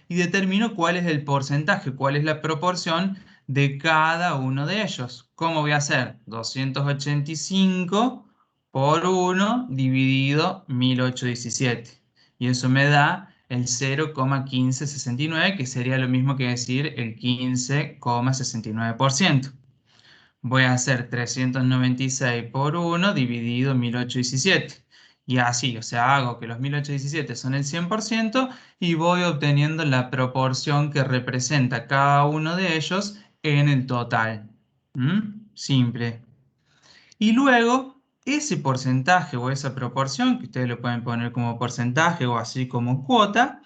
Y determino cuál es el porcentaje, cuál es la proporción de cada uno de ellos. ¿Cómo voy a hacer? 285 por 1 dividido 1817. Y eso me da el 0,1569, que sería lo mismo que decir el 15,69%. Voy a hacer 396 por 1 dividido 1817. Y así, o sea, hago que los 1817 son el 100% y voy obteniendo la proporción que representa cada uno de ellos en el total. Simple. Y luego, ese porcentaje o esa proporción, que ustedes lo pueden poner como porcentaje o así como cuota,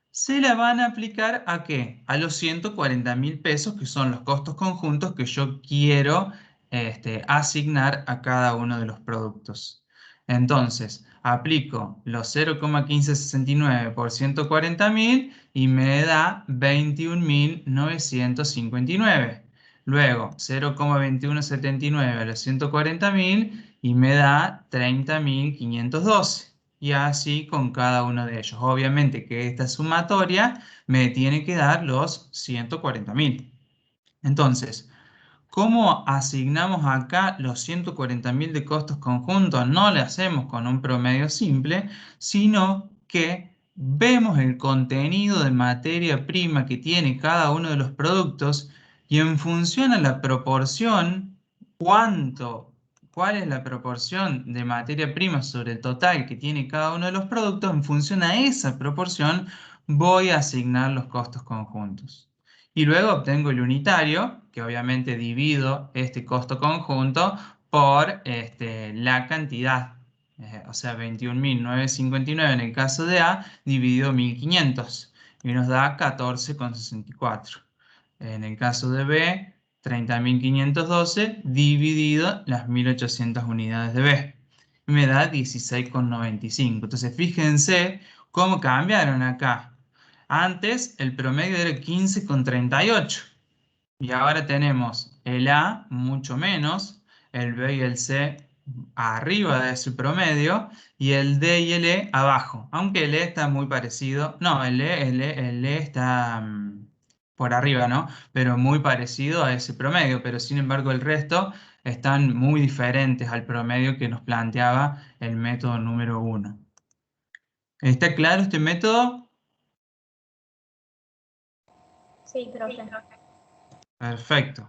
se la van a aplicar ¿a qué? A los 140.000 pesos, que son los costos conjuntos que yo quiero asignar a cada uno de los productos. Entonces, aplico los 0,1569 por 140.000 y me da 21.959. Luego, 0,2179 a los 140.000 y me da 30.512. Y así con cada uno de ellos. Obviamente que esta sumatoria me tiene que dar los 140.000. Entonces, ¿cómo asignamos acá los 140.000 de costos conjuntos? No le hacemos con un promedio simple, sino que vemos el contenido de materia prima que tiene cada uno de los productos y en función a la proporción, ¿cuál es la proporción de materia prima sobre el total que tiene cada uno de los productos? En función a esa proporción voy a asignar los costos conjuntos. Y luego obtengo el unitario, que obviamente divido este costo conjunto por la cantidad. O sea, 21.959 en el caso de A, dividido 1.500. Y nos da 14,64. En el caso de B, 30.512 dividido las 1.800 unidades de B. Me da 16,95. Entonces, fíjense cómo cambiaron acá. Antes el promedio era 15,38 y ahora tenemos el A mucho menos, el B y el C arriba de ese promedio y el D y el E abajo, aunque el E está muy parecido, no, el E está por arriba, ¿no? Pero muy parecido a ese promedio, pero sin embargo el resto están muy diferentes al promedio que nos planteaba el método número 1. ¿Está claro este método? Sí, profe. Perfecto.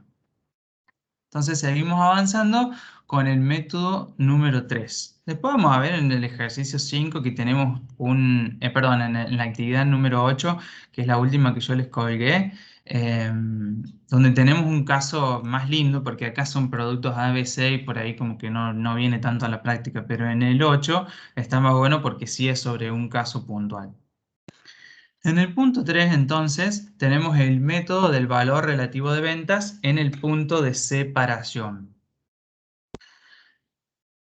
Entonces seguimos avanzando con el método número 3. Después vamos a ver en el ejercicio 5 que tenemos perdón, en la actividad número 8, que es la última que yo les colgué, donde tenemos un caso más lindo, porque acá son productos ABC y por ahí como que no viene tanto a la práctica, pero en el 8 está más bueno porque sí es sobre un caso puntual. En el punto 3, entonces, tenemos el método del valor relativo de ventas en el punto de separación.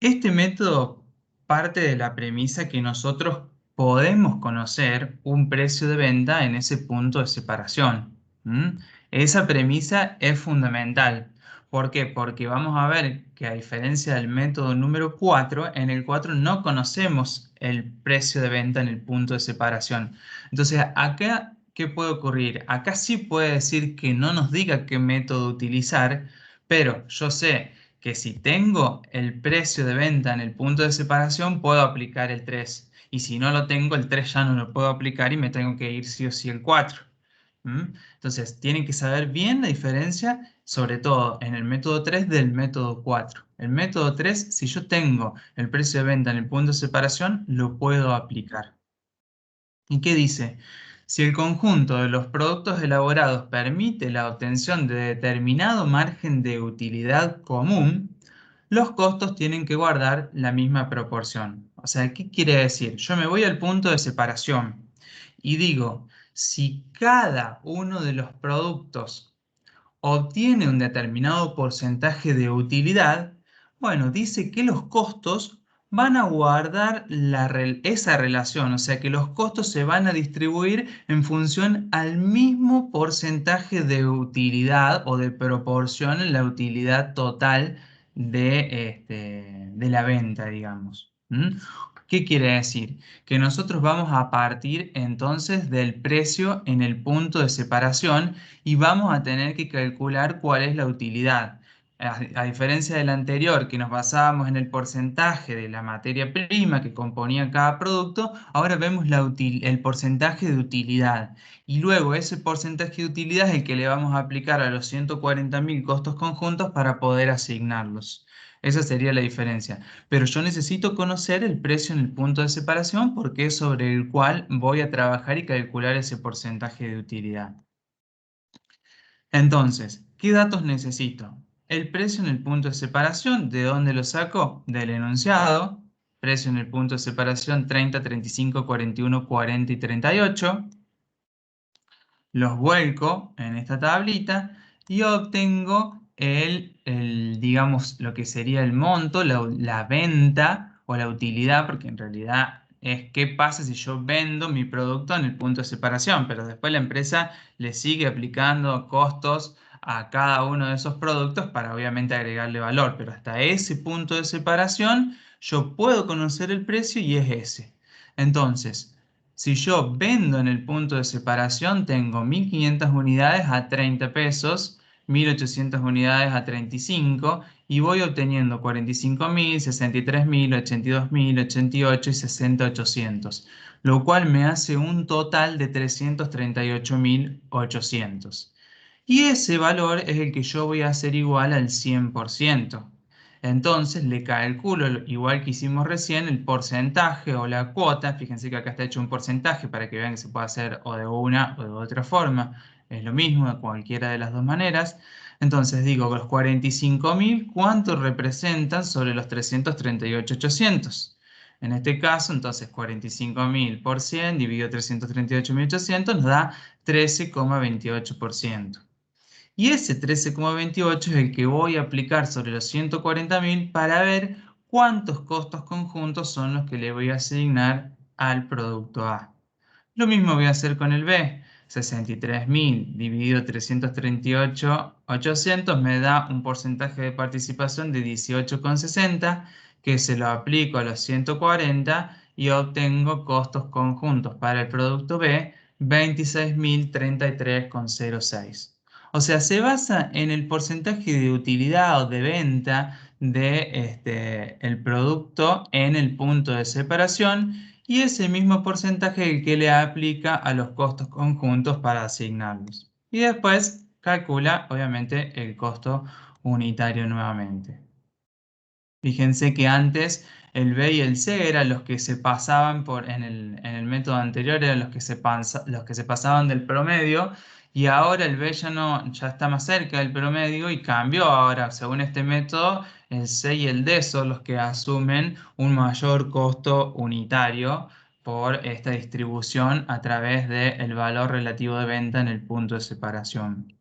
Este método parte de la premisa que nosotros podemos conocer un precio de venta en ese punto de separación. ¿Mm? Esa premisa es fundamental. ¿Por qué? Porque vamos a ver que a diferencia del método número 4, en el 4 no conocemos el precio de venta en el punto de separación. Entonces, acá, ¿qué puede ocurrir? Acá sí puede decir que no nos diga qué método utilizar, pero yo sé que si tengo el precio de venta en el punto de separación, puedo aplicar el 3. Y si no lo tengo, el 3 ya no lo puedo aplicar y me tengo que ir sí o sí el 4. Entonces, tienen que saber bien la diferencia, sobre todo en el método 3 del método 4. El método 3, si yo tengo el precio de venta en el punto de separación, lo puedo aplicar. ¿Y qué dice? Si el conjunto de los productos elaborados permite la obtención de determinado margen de utilidad común, los costos tienen que guardar la misma proporción. O sea, ¿qué quiere decir? Yo me voy al punto de separación y digo, si cada uno de los productos obtiene un determinado porcentaje de utilidad, bueno, dice que los costos van a guardar esa relación, o sea que los costos se van a distribuir en función al mismo porcentaje de utilidad o de proporción en la utilidad total de la venta, digamos. ¿Mm? ¿Qué quiere decir? Que nosotros vamos a partir entonces del precio en el punto de separación y vamos a tener que calcular cuál es la utilidad. A diferencia del anterior, que nos basábamos en el porcentaje de la materia prima que componía cada producto, ahora vemos el porcentaje de utilidad. Y luego ese porcentaje de utilidad es el que le vamos a aplicar a los 140.000 costos conjuntos para poder asignarlos. Esa sería la diferencia. Pero yo necesito conocer el precio en el punto de separación porque es sobre el cual voy a trabajar y calcular ese porcentaje de utilidad. Entonces, ¿qué datos necesito? El precio en el punto de separación, ¿de dónde lo saco? Del enunciado. Precio en el punto de separación 30, 35, 41, 40 y 38. Los vuelco en esta tablita y obtengo digamos, lo que sería el monto, la venta o la utilidad, porque en realidad es qué pasa si yo vendo mi producto en el punto de separación, pero después la empresa le sigue aplicando costos a cada uno de esos productos para obviamente agregarle valor, pero hasta ese punto de separación yo puedo conocer el precio y es ese. Entonces, si yo vendo en el punto de separación, tengo 1.500 unidades a 30 pesos, 1.800 unidades a 35 y voy obteniendo 45.000, 63.000, 82.000, 88 y 60.800, lo cual me hace un total de 338.800. Y ese valor es el que yo voy a hacer igual al 100%. Entonces le calculo, igual que hicimos recién, el porcentaje o la cuota. Fíjense que acá está hecho un porcentaje para que vean que se puede hacer o de una o de otra forma. Es lo mismo de cualquiera de las dos maneras. Entonces digo, los 45.000, ¿cuánto representan sobre los 338.800? En este caso, entonces 45.000 por 100 dividido 338.800 nos da 13,28%. Y ese 13,28 es el que voy a aplicar sobre los 140.000 para ver cuántos costos conjuntos son los que le voy a asignar al producto A. Lo mismo voy a hacer con el B. 63.000 dividido 338.800 me da un porcentaje de participación de 18,60 que se lo aplico a los 140 y obtengo costos conjuntos para el producto B 26.033,06. O sea, se basa en el porcentaje de utilidad o de venta de el producto en el punto de separación y ese mismo porcentaje el que le aplica a los costos conjuntos para asignarlos. Y después calcula, obviamente, el costo unitario nuevamente. Fíjense que antes el B y el C eran los que se pasaban en el método anterior, eran los que se pasaban del promedio, y ahora el B ya está más cerca del promedio y cambió. Ahora, según este método, el C y el D son los que asumen un mayor costo unitario por esta distribución a través del valor relativo de venta en el punto de separación.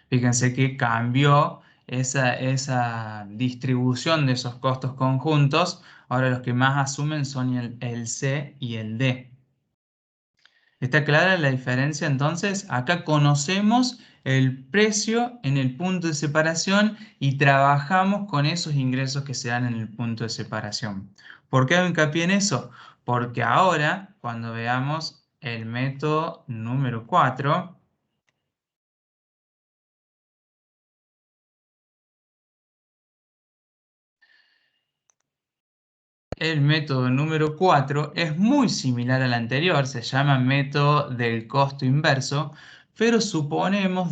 Fíjense que cambió esa distribución de esos costos conjuntos. Ahora los que más asumen son el C y el D. ¿Está clara la diferencia entonces? Acá conocemos el precio en el punto de separación y trabajamos con esos ingresos que se dan en el punto de separación. ¿Por qué hago hincapié en eso? Porque ahora, cuando veamos el método número 4, el método número 4 es muy similar al anterior, se llama método del costo inverso, pero suponemos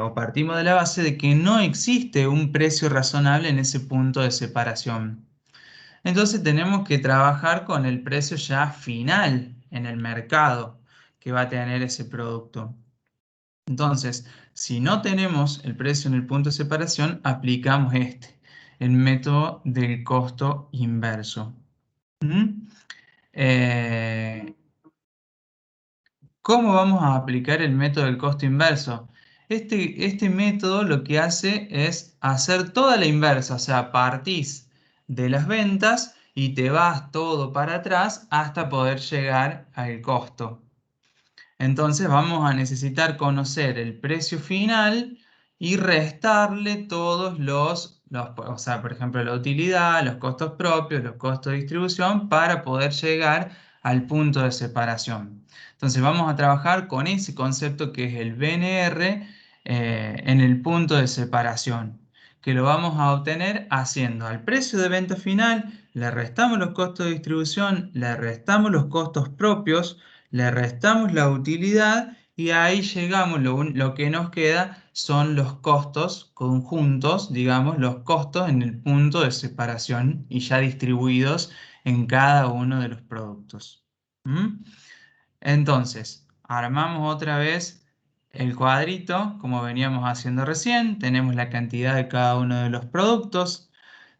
o partimos de la base de que no existe un precio razonable en ese punto de separación. Entonces tenemos que trabajar con el precio ya final en el mercado que va a tener ese producto. Entonces, si no tenemos el precio en el punto de separación, aplicamos el método del costo inverso. Eh, ¿Cómo vamos a aplicar el método del costo inverso? Este método lo que hace es hacer toda la inversa, o sea, partís de las ventas y te vas todo para atrás hasta poder llegar al costo. Entonces vamos a necesitar conocer el precio final y restarle todos o sea, por ejemplo, la utilidad, los costos propios, los costos de distribución para poder llegar al punto de separación. Entonces vamos a trabajar con ese concepto que es el BNR en el punto de separación, que lo vamos a obtener haciendo al precio de venta final, le restamos los costos de distribución, le restamos los costos propios, le restamos la utilidad y ahí llegamos, lo que nos queda son los costos conjuntos, digamos, los costos en el punto de separación y ya distribuidos en cada uno de los productos. Entonces, armamos otra vez el cuadrito, como veníamos haciendo recién, tenemos la cantidad de cada uno de los productos,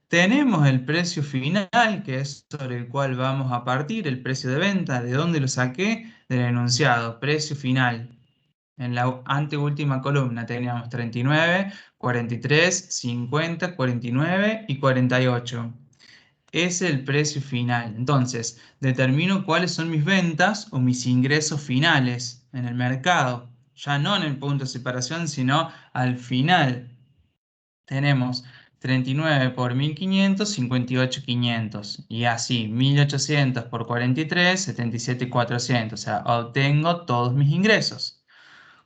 tenemos el precio final, que es sobre el cual vamos a partir, el precio de venta. ¿De dónde lo saqué? Del enunciado, precio final. En la anteúltima columna teníamos 39, 43, 50, 49 y 48. Es el precio final. Entonces, determino cuáles son mis ventas o mis ingresos finales en el mercado. Ya no en el punto de separación, sino al final. Tenemos 39 por 1500, 58,500. Y así, 1800 por 43, 77,400. O sea, obtengo todos mis ingresos.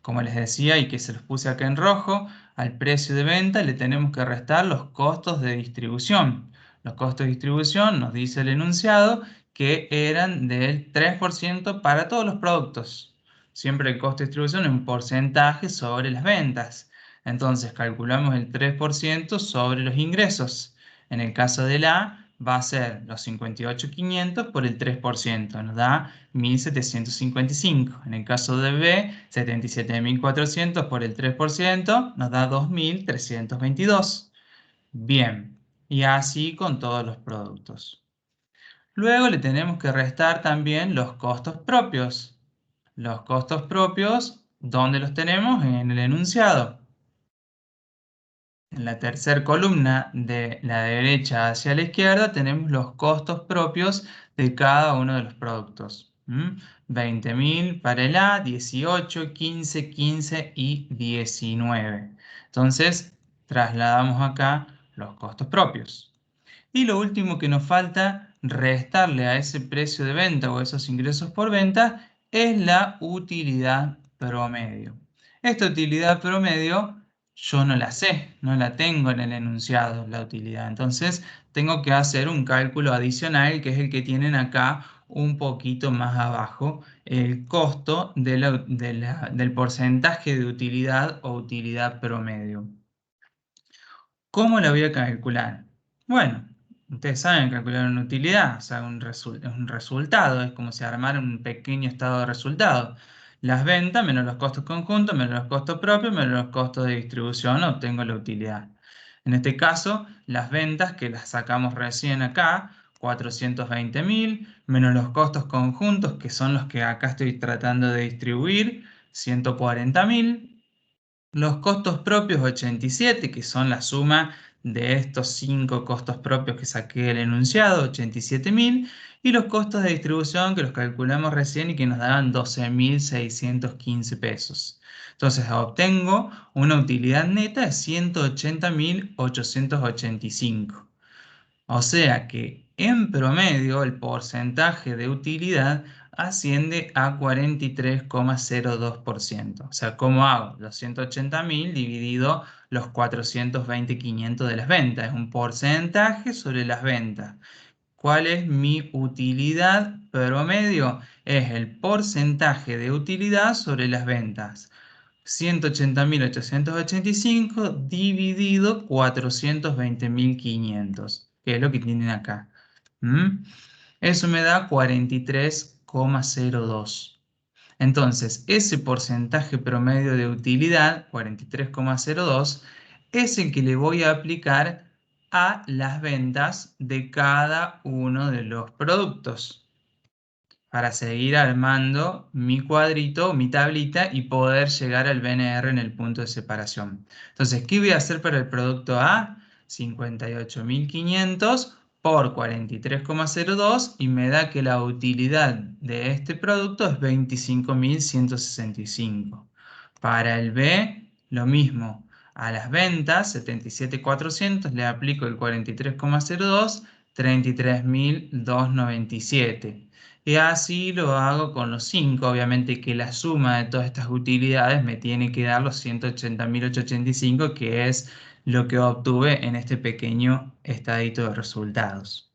Como les decía y que se los puse acá en rojo, al precio de venta le tenemos que restar los costos de distribución. Los costos de distribución, nos dice el enunciado, que eran del 3% para todos los productos. Siempre el costo de distribución es un porcentaje sobre las ventas. Entonces calculamos el 3% sobre los ingresos. En el caso de la va a ser los 58,500 por el 3%, nos da 1.755. En el caso de B, 77.400 por el 3%, nos da 2.322. Bien, y así con todos los productos. Luego le tenemos que restar también los costos propios. Los costos propios, ¿dónde los tenemos? En el enunciado. En la tercera columna de la derecha hacia la izquierda tenemos los costos propios de cada uno de los productos. 20.000 para el A, 18, 15, 15 y 19. Entonces, trasladamos acá los costos propios. Y lo último que nos falta restarle a ese precio de venta o esos ingresos por venta es la utilidad promedio. Esta utilidad promedio yo no la sé, no la tengo en el enunciado, la utilidad. Entonces tengo que hacer un cálculo adicional, que es el que tienen acá un poquito más abajo, el costo del porcentaje de utilidad o utilidad promedio. ¿Cómo la voy a calcular? Bueno, ustedes saben calcular una utilidad, o sea, un resultado, es como si armara un pequeño estado de resultado. Las ventas menos los costos conjuntos, menos los costos propios, menos los costos de distribución, obtengo la utilidad. En este caso, las ventas que las sacamos recién acá, 420.000, menos los costos conjuntos, que son los que acá estoy tratando de distribuir, 140.000. Los costos propios 87, que son la suma de estos 5 costos propios que saqué del enunciado, 87.000, y los costos de distribución que los calculamos recién y que nos daban 12.615 pesos. Entonces obtengo una utilidad neta de 180.885. O sea que en promedio el porcentaje de utilidad asciende a 43,02%. O sea, ¿cómo hago? Los 180.000 dividido los 420.500 de las ventas. Es un porcentaje sobre las ventas. ¿Cuál es mi utilidad promedio? Es el porcentaje de utilidad sobre las ventas. 180.885 dividido 420.500, que es lo que tienen acá. Eso me da 43,02. Entonces, ese porcentaje promedio de utilidad, 43,02, es el que le voy a aplicar a las ventas de cada uno de los productos, para seguir armando mi cuadrito, mi tablita y poder llegar al BNR en el punto de separación. Entonces, ¿qué voy a hacer para el producto A? 58.500 por 43,02 y me da que la utilidad de este producto es 25.165. Para el B, lo mismo. A las ventas, 77.400, le aplico el 43,02, 33.297. Y así lo hago con los 5. Obviamente que la suma de todas estas utilidades me tiene que dar los 180.885, que es lo que obtuve en este pequeño estadito de resultados.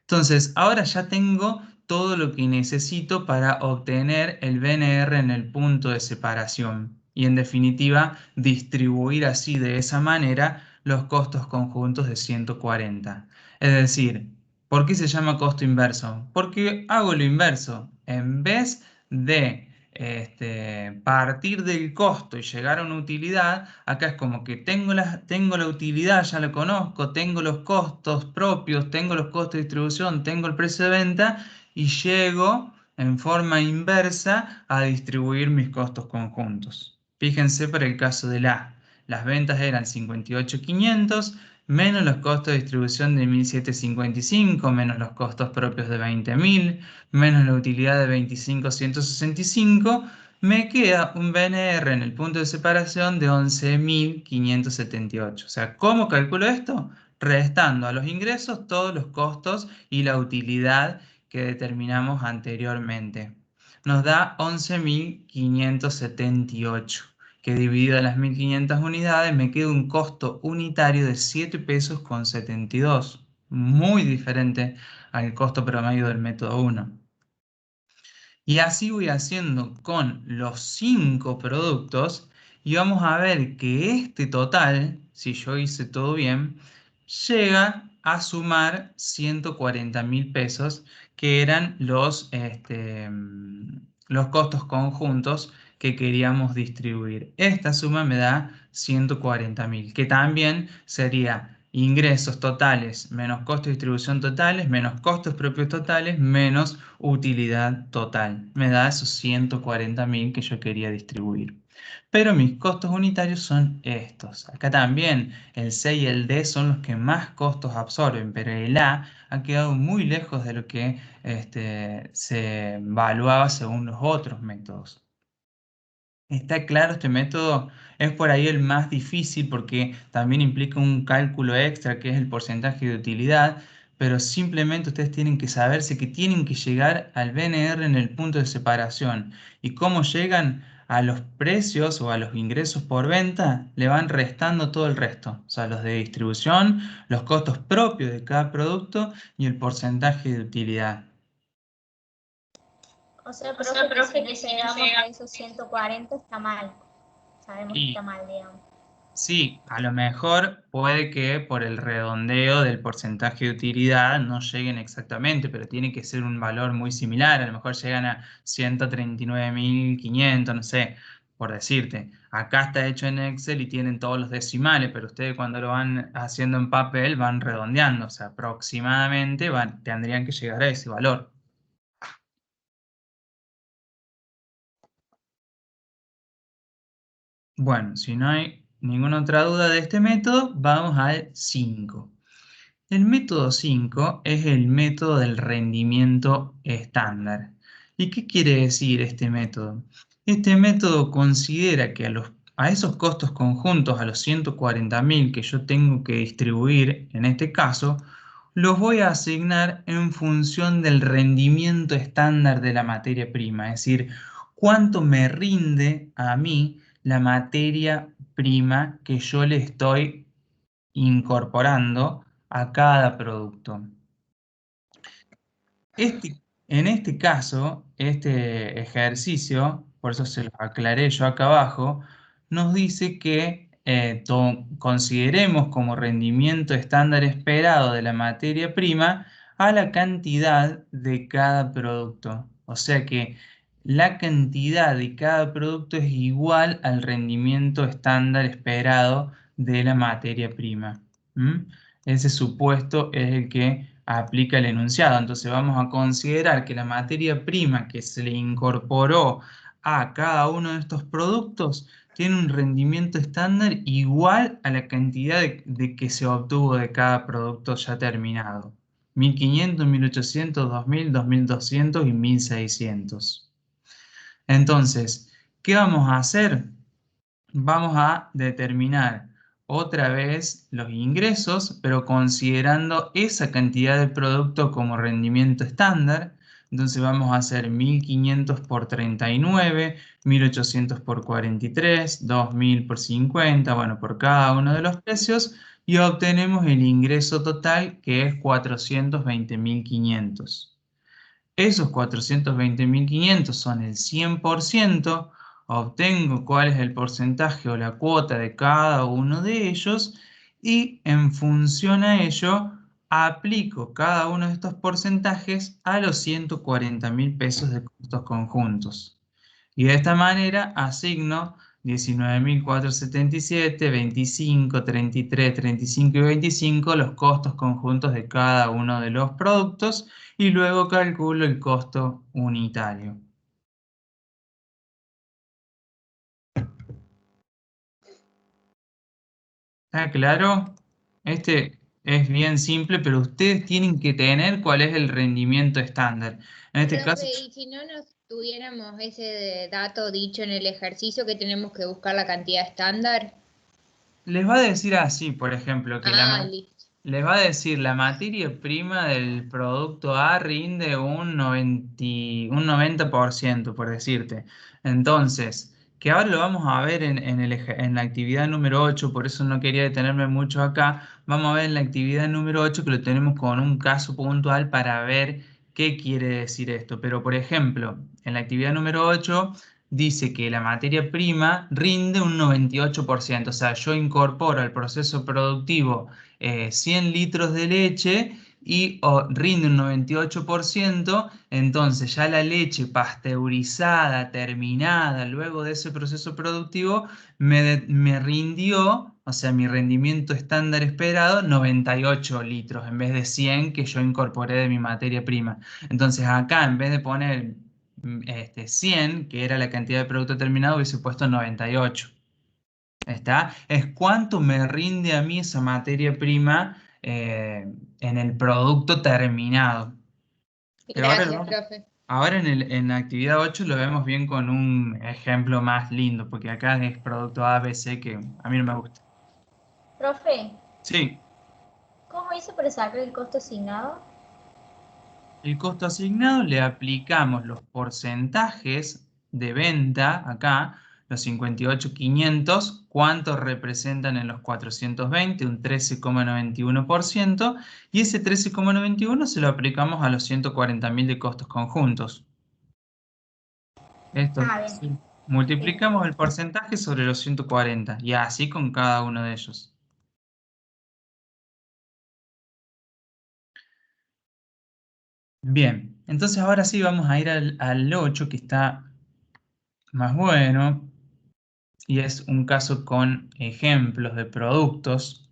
Entonces, ahora ya tengo todo lo que necesito para obtener el BNR en el punto de separación y, en definitiva, distribuir así de esa manera los costos conjuntos de 140. Es decir, ¿por qué se llama costo inverso? Porque hago lo inverso. En vez de partir del costo y llegar a una utilidad, acá es como que tengo la utilidad, ya la conozco, tengo los costos propios, tengo los costos de distribución, tengo el precio de venta y llego en forma inversa a distribuir mis costos conjuntos. Fíjense para el caso del A, las ventas eran 58.500 menos los costos de distribución de 1.755, menos los costos propios de 20.000, menos la utilidad de 25.165, me queda un BNR en el punto de separación de 11.578. O sea, ¿cómo calculo esto? Restando a los ingresos todos los costos y la utilidad que determinamos anteriormente. Nos da 11.578, que dividido a las 1.500 unidades me queda un costo unitario de 7 pesos con 72. Muy diferente al costo promedio del método 1. Y así voy haciendo con los 5 productos y vamos a ver que este total, si yo hice todo bien, llega a sumar 140.000 pesos, que eran los costos conjuntos que queríamos distribuir. Esta suma me da 140.000, que también sería ingresos totales menos costos de distribución totales, menos costos propios totales, menos utilidad total. Me da esos 140.000 que yo quería distribuir. Pero mis costos unitarios son estos. Acá también el C y el D son los que más costos absorben, pero el A ha quedado muy lejos de lo que se evaluaba según los otros métodos. Está claro, este método es por ahí el más difícil porque también implica un cálculo extra que es el porcentaje de utilidad, pero simplemente ustedes tienen que saberse que tienen que llegar al BNR en el punto de separación. ¿Y cómo llegan? A los precios o a los ingresos por venta le van restando todo el resto, o sea, los de distribución, los costos propios de cada producto y el porcentaje de utilidad. O sea, profe, que si no llegamos a esos 140 está mal. Sabemos que está mal, digamos. Sí, a lo mejor puede que por el redondeo del porcentaje de utilidad no lleguen exactamente, pero tiene que ser un valor muy similar. A lo mejor llegan a 139.500, no sé, por decirte. Acá está hecho en Excel y tienen todos los decimales, pero ustedes cuando lo van haciendo en papel van redondeando, o sea, aproximadamente tendrían que llegar a ese valor. Bueno, si no hay ninguna otra duda de este método, vamos al 5. El método 5 es el método del rendimiento estándar. ¿Y qué quiere decir este método? Este método considera que a esos costos conjuntos, a los 140.000 que yo tengo que distribuir, en este caso, los voy a asignar en función del rendimiento estándar de la materia prima, es decir, cuánto me rinde a mí la materia prima que yo le estoy incorporando a cada producto. En este caso, este ejercicio, por eso se lo aclaré yo acá abajo, nos dice que consideremos como rendimiento estándar esperado de la materia prima a la cantidad de cada producto. O sea que la cantidad de cada producto es igual al rendimiento estándar esperado de la materia prima. ¿Mm? Ese supuesto es el que aplica el enunciado. Entonces vamos a considerar que la materia prima que se le incorporó a cada uno de estos productos tiene un rendimiento estándar igual a la cantidad de que se obtuvo de cada producto ya terminado. 1500, 1800, 2000, 2200 y 1600. Entonces, ¿qué vamos a hacer? Vamos a determinar otra vez los ingresos, pero considerando esa cantidad de producto como rendimiento estándar. Entonces vamos a hacer 1500 por 39, 1800 por 43, 2000 por 50, bueno, por cada uno de los precios, y obtenemos el ingreso total que es 420.500. Esos 420.500 son el 100%, obtengo cuál es el porcentaje o la cuota de cada uno de ellos y en función a ello aplico cada uno de estos porcentajes a los 140.000 pesos de costos conjuntos. Y de esta manera asigno 19.477, 25, 33, 35 y 25 los costos conjuntos de cada uno de los productos y luego calculo el costo unitario. ¿Está claro? Este es bien simple, pero ustedes tienen que tener cuál es el rendimiento estándar. En este caso, Profe, y si no nos tuviéramos ese dato dicho en el ejercicio que tenemos que buscar la cantidad estándar. les va a decir así, por ejemplo, que Ah, listo. les va a decir la materia prima del producto A rinde un 90%, por decirte. Entonces, que ahora lo vamos a ver en la actividad número 8, por eso no quería detenerme mucho acá. Vamos a ver en la actividad número 8 que lo tenemos con un caso puntual para ver qué quiere decir esto. Pero, por ejemplo, en la actividad número 8 dice que la materia prima rinde un 98%, o sea, yo incorporo al proceso productivo 100 litros de leche y rinde un 98%, entonces ya la leche pasteurizada, terminada, luego de ese proceso productivo, me rindió, o sea, mi rendimiento estándar esperado, 98 litros en vez de 100 que yo incorporé de mi materia prima. Entonces acá, en vez de poner 100, que era la cantidad de producto terminado, hubiese puesto 98. ¿Está? Es cuánto me rinde a mí esa materia prima en el producto terminado. Pero Gracias, profe. ahora en la actividad 8 lo vemos bien con un ejemplo más lindo, porque acá es producto A, B, C que a mí no me gusta. Profe, Sí, ¿cómo hizo para sacar el costo asignado? el costo asignado le aplicamos los porcentajes de venta acá, los 58.500, ¿cuántos representan en los 420? Un 13,91%, y ese 13,91 se lo aplicamos a los 140.000 de costos conjuntos. Esto Ah, bien. Multiplicamos el porcentaje sobre los 140 y así con cada uno de ellos. Bien, entonces ahora sí vamos a ir al 8 que está más bueno y es un caso con ejemplos de productos.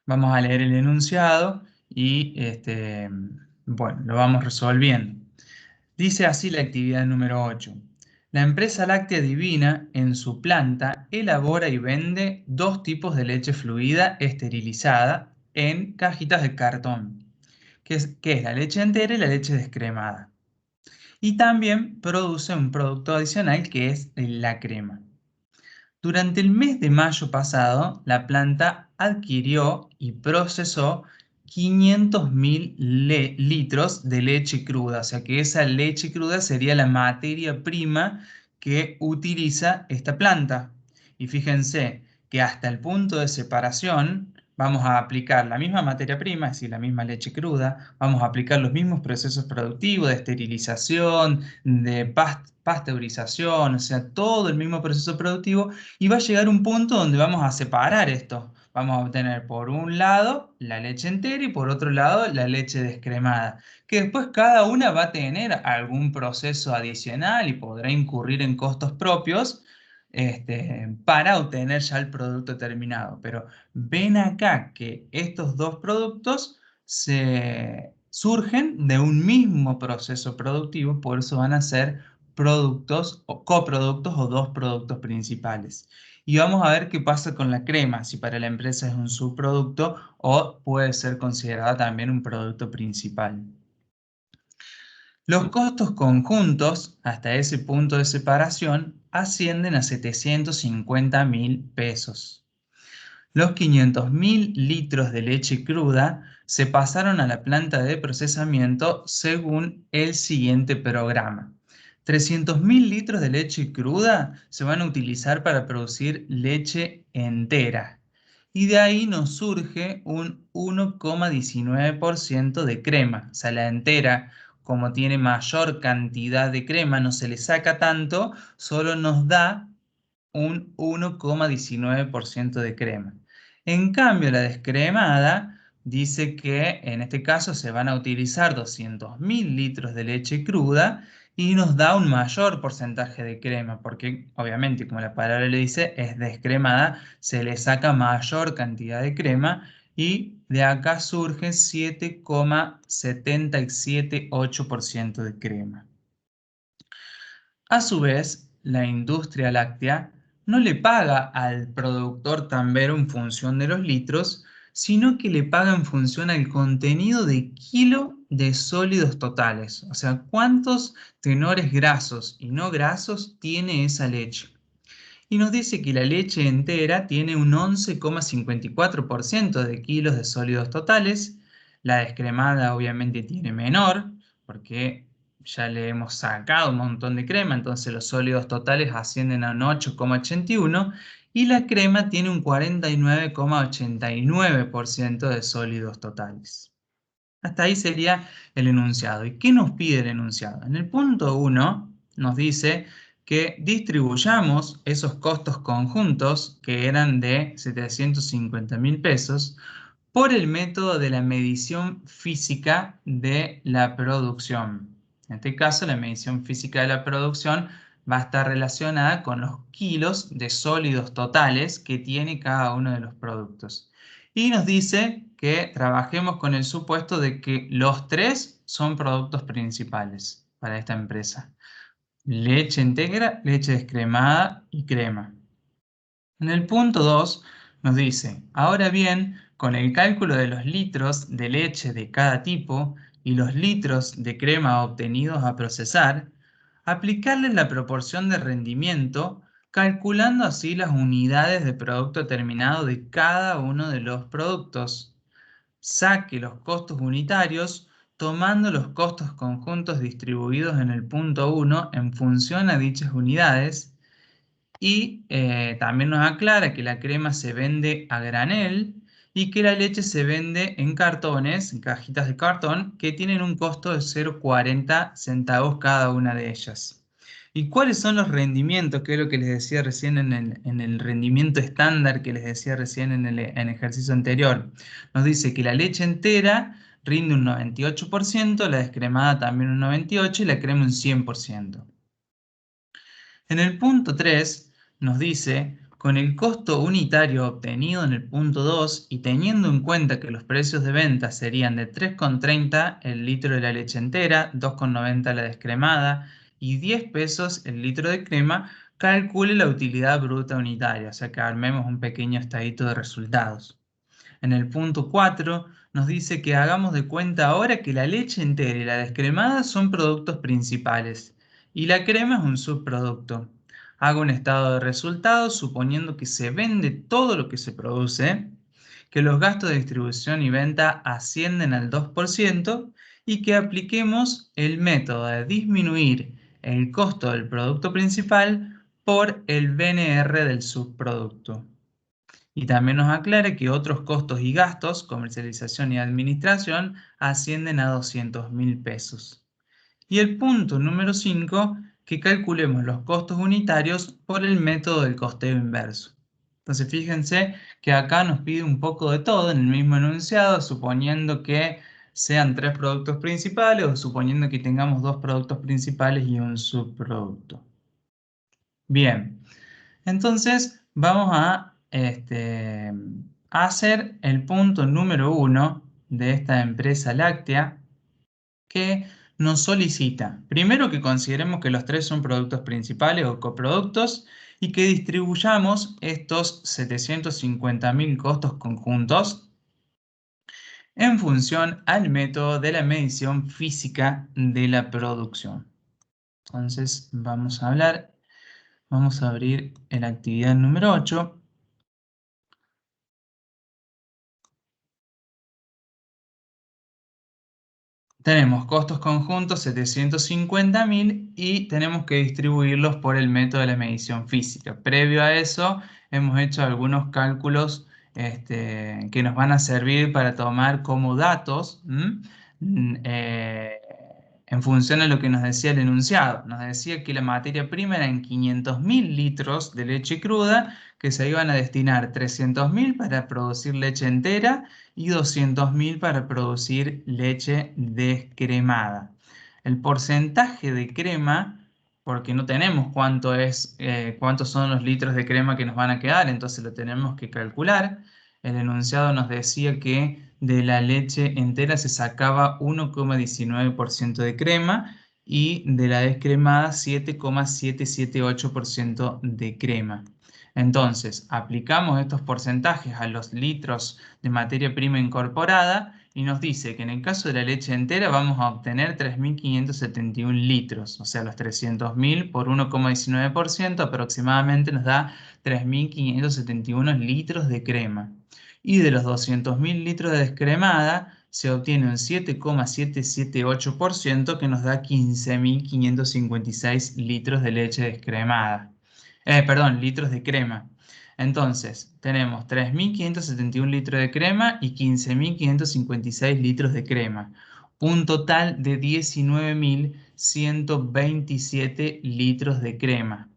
Vamos a leer el enunciado y bueno, lo vamos resolviendo. Dice así la actividad número 8. La empresa láctea Divina en su planta elabora y vende 2 tipos de leche fluida esterilizada en cajitas de cartón, que es la leche entera y la leche descremada. Y también produce un producto adicional que es la crema. Durante el mes de mayo pasado, la planta adquirió y procesó 500.000 litros de leche cruda, o sea que esa leche cruda sería la materia prima que utiliza esta planta. Y fíjense que hasta el punto de separación vamos a aplicar la misma materia prima, es decir, la misma leche cruda, vamos a aplicar los mismos procesos productivos de esterilización, de pasteurización, o sea, todo el mismo proceso productivo y va a llegar un punto donde vamos a separar esto. Vamos a obtener por un lado la leche entera y por otro lado la leche descremada, que después cada una va a tener algún proceso adicional y podrá incurrir en costos propios para obtener ya el producto terminado. Pero ven acá que estos dos productos surgen de un mismo proceso productivo, por eso van a ser productos o coproductos o 2 productos principales. Y vamos a ver qué pasa con la crema, si para la empresa es un subproducto o puede ser considerada también un producto principal. Los costos conjuntos hasta ese punto de separación ascienden a 750.000 pesos. Los 500.000 litros de leche cruda se pasaron a la planta de procesamiento según el siguiente programa. 300.000 litros de leche cruda se van a utilizar para producir leche entera. Y de ahí nos surge un 1,19% de crema. O sea, la entera, como tiene mayor cantidad de crema, no se le saca tanto, solo nos da un 1,19% de crema. En cambio, la descremada dice que en este caso se van a utilizar 200.000 litros de leche cruda y nos da un mayor porcentaje de crema, porque obviamente, como la palabra le dice, es descremada, se le saca mayor cantidad de crema y de acá surge 7,778% de crema. A su vez, la industria láctea no le paga al productor tambero en función de los litros, sino que le paga en función al contenido de kilo de sólidos totales, o sea, cuántos tenores grasos y no grasos tiene esa leche. Y nos dice que la leche entera tiene un 11,54% de kilos de sólidos totales, la descremada obviamente tiene menor, porque ya le hemos sacado un montón de crema, entonces los sólidos totales ascienden a un 8,81 y la crema tiene un 49,89% de sólidos totales. Hasta ahí sería el enunciado. ¿Y qué nos pide el enunciado? En el punto 1 nos dice que distribuyamos esos costos conjuntos que eran de 750.000 pesos por el método de la medición física de la producción. En este caso, la medición física de la producción va a estar relacionada con los kilos de sólidos totales que tiene cada uno de los productos. Y nos dice que trabajemos con el supuesto de que los 3 son productos principales para esta empresa: leche entera, leche descremada y crema. En el punto 2 nos dice, ahora bien, con el cálculo de los litros de leche de cada tipo y los litros de crema obtenidos a procesar, aplicarles la proporción de rendimiento, calculando así las unidades de producto terminado de cada uno de los productos. Saque los costos unitarios tomando los costos conjuntos distribuidos en el punto 1 en función a dichas unidades y también nos aclara que la crema se vende a granel y que la leche se vende en cartones, en cajitas de cartón, que tienen un costo de 0,40 centavos cada una de ellas. ¿Y cuáles son los rendimientos? Que es lo que les decía recién en el rendimiento estándar que les decía recién en el ejercicio anterior. Nos dice que la leche entera rinde un 98%, la descremada también un 98% y la crema un 100%. En el punto 3 nos dice, con el costo unitario obtenido en el punto 2 y teniendo en cuenta que los precios de venta serían de 3,30 el litro de la leche entera, 2,90 la descremada y 10 pesos el litro de crema, calcule la utilidad bruta unitaria, o sea que armemos un pequeño estadito de resultados. En el punto 4 nos dice que hagamos de cuenta ahora que la leche entera y la descremada son productos principales y la crema es un subproducto. Hago un estado de resultados suponiendo que se vende todo lo que se produce, que los gastos de distribución y venta ascienden al 2% y que apliquemos el método de disminuir el costo del producto principal por el BNR del subproducto. Y también nos aclara que otros costos y gastos, comercialización y administración, ascienden a 200.000 pesos. Y el punto número 5, que calculemos los costos unitarios por el método del costeo inverso. Entonces fíjense que acá nos pide un poco de todo en el mismo enunciado, suponiendo que sean 3 productos principales o suponiendo que tengamos 2 productos principales y un subproducto. Bien, entonces vamos a hacer el punto número 1 de esta empresa láctea que nos solicita, primero que consideremos que los 3 son productos principales o coproductos y que distribuyamos estos 750.000 costos conjuntos en función al método de la medición física de la producción. Entonces vamos a abrir la actividad número 8. Tenemos costos conjuntos 750.000 y tenemos que distribuirlos por el método de la medición física. Previo a eso, hemos hecho algunos cálculos que nos van a servir para tomar como datos en función de lo que nos decía el enunciado. Nos decía que la materia prima eran 500.000 litros de leche cruda, que se iban a destinar 300.000 para producir leche entera y 200.000 para producir leche descremada. El porcentaje de crema, porque no tenemos cuántos son los litros de crema que nos van a quedar, entonces lo tenemos que calcular. El enunciado nos decía que de la leche entera se sacaba 1,19% de crema y de la descremada 7,778% de crema. Entonces, aplicamos estos porcentajes a los litros de materia prima incorporada y nos dice que en el caso de la leche entera vamos a obtener 3.571 litros, o sea, los 300.000 por 1,19% aproximadamente nos da 3.571 litros de crema. Y de los 200.000 litros de descremada se obtiene un 7,778% que nos da 15.556 litros de leche descremada. Litros de crema. Entonces, tenemos 3.571 litros de crema y 15.556 litros de crema. Un total de 19.127 litros de crema.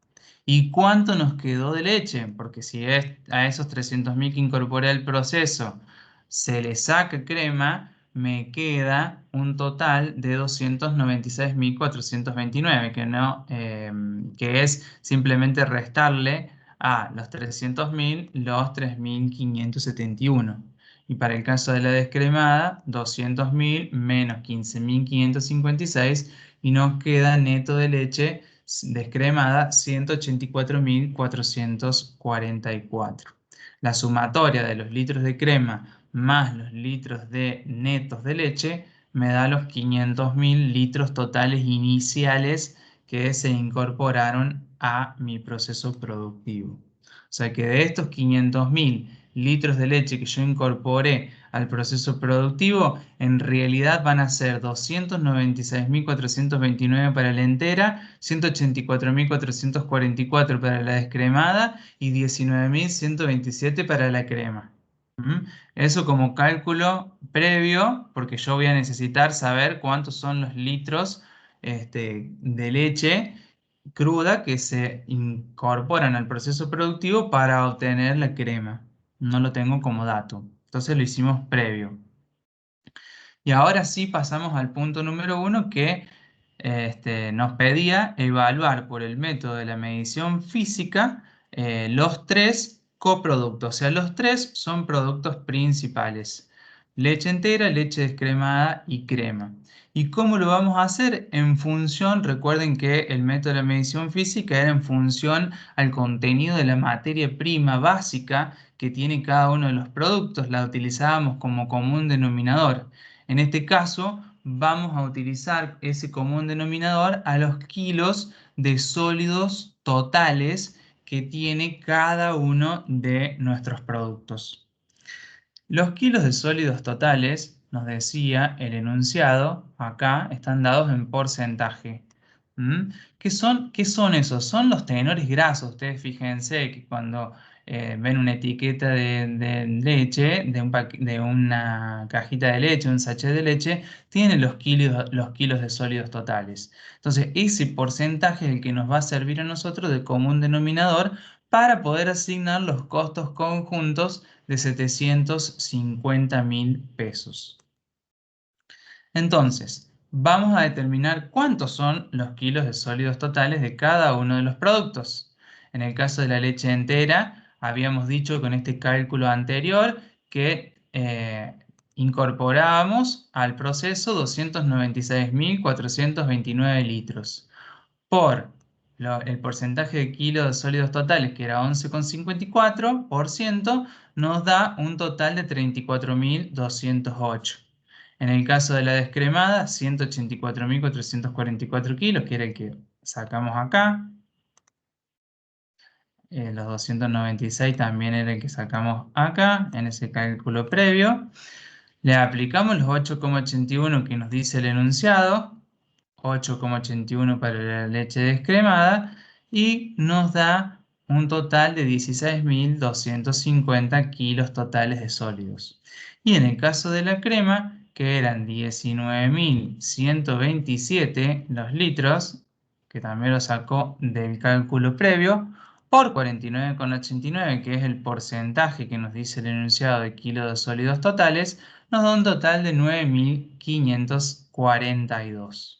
¿Y cuánto nos quedó de leche? Porque si a esos 300.000 que incorporé al proceso se le saca crema, me queda un total de 296.429, que es simplemente restarle a los 300.000 los 3.571. Y para el caso de la descremada, 200.000 menos 15.556 y nos queda neto de leche descremada 184.444. La sumatoria de los litros de crema más los litros de netos de leche me da los 500.000 litros totales iniciales que se incorporaron a mi proceso productivo. O sea que de estos 500.000 litros de leche que yo incorporé al proceso productivo, en realidad van a ser 296.429 para la entera, 184.444 para la descremada y 19.127 para la crema. Eso como cálculo previo, porque yo voy a necesitar saber cuántos son los litros de leche cruda que se incorporan al proceso productivo para obtener la crema. No lo tengo como dato. Entonces lo hicimos previo. Y ahora sí pasamos al punto número 1 que nos pedía evaluar por el método de la medición física los tres coproductos. O sea, los tres son productos principales. Leche entera, leche descremada y crema. ¿Y cómo lo vamos a hacer? En función, recuerden que el método de la medición física era en función al contenido de la materia prima básica que tiene cada uno de los productos. La utilizábamos como común denominador. En este caso, vamos a utilizar ese común denominador a los kilos de sólidos totales que tiene cada uno de nuestros productos. Los kilos de sólidos totales, nos decía el enunciado, acá están dados en porcentaje. ¿Mm? Qué son esos? Son los tenores grasos. Ustedes fíjense que cuando ven una etiqueta de leche, de una cajita de leche, un sachet de leche, tiene los kilos de sólidos totales. Entonces, ese porcentaje es el que nos va a servir a nosotros de común denominador para poder asignar los costos conjuntos de 750.000 pesos. Entonces, vamos a determinar cuántos son los kilos de sólidos totales de cada uno de los productos. En el caso de la leche entera, habíamos dicho con este cálculo anterior que incorporábamos al proceso 296.429 litros por el porcentaje de kilos de sólidos totales, que era 11,54%, nos da un total de 34.208. En el caso de la descremada, 184.444 kilos, que era el que sacamos acá. Los 296 también era el que sacamos acá, en ese cálculo previo. Le aplicamos los 8,81 que nos dice el enunciado, 8,81 para la leche descremada y nos da un total de 16.250 kilos totales de sólidos. Y en el caso de la crema, que eran 19.127 los litros, que también lo sacó del cálculo previo, por 49,89, que es el porcentaje que nos dice el enunciado de kilos de sólidos totales, nos da un total de 9.542.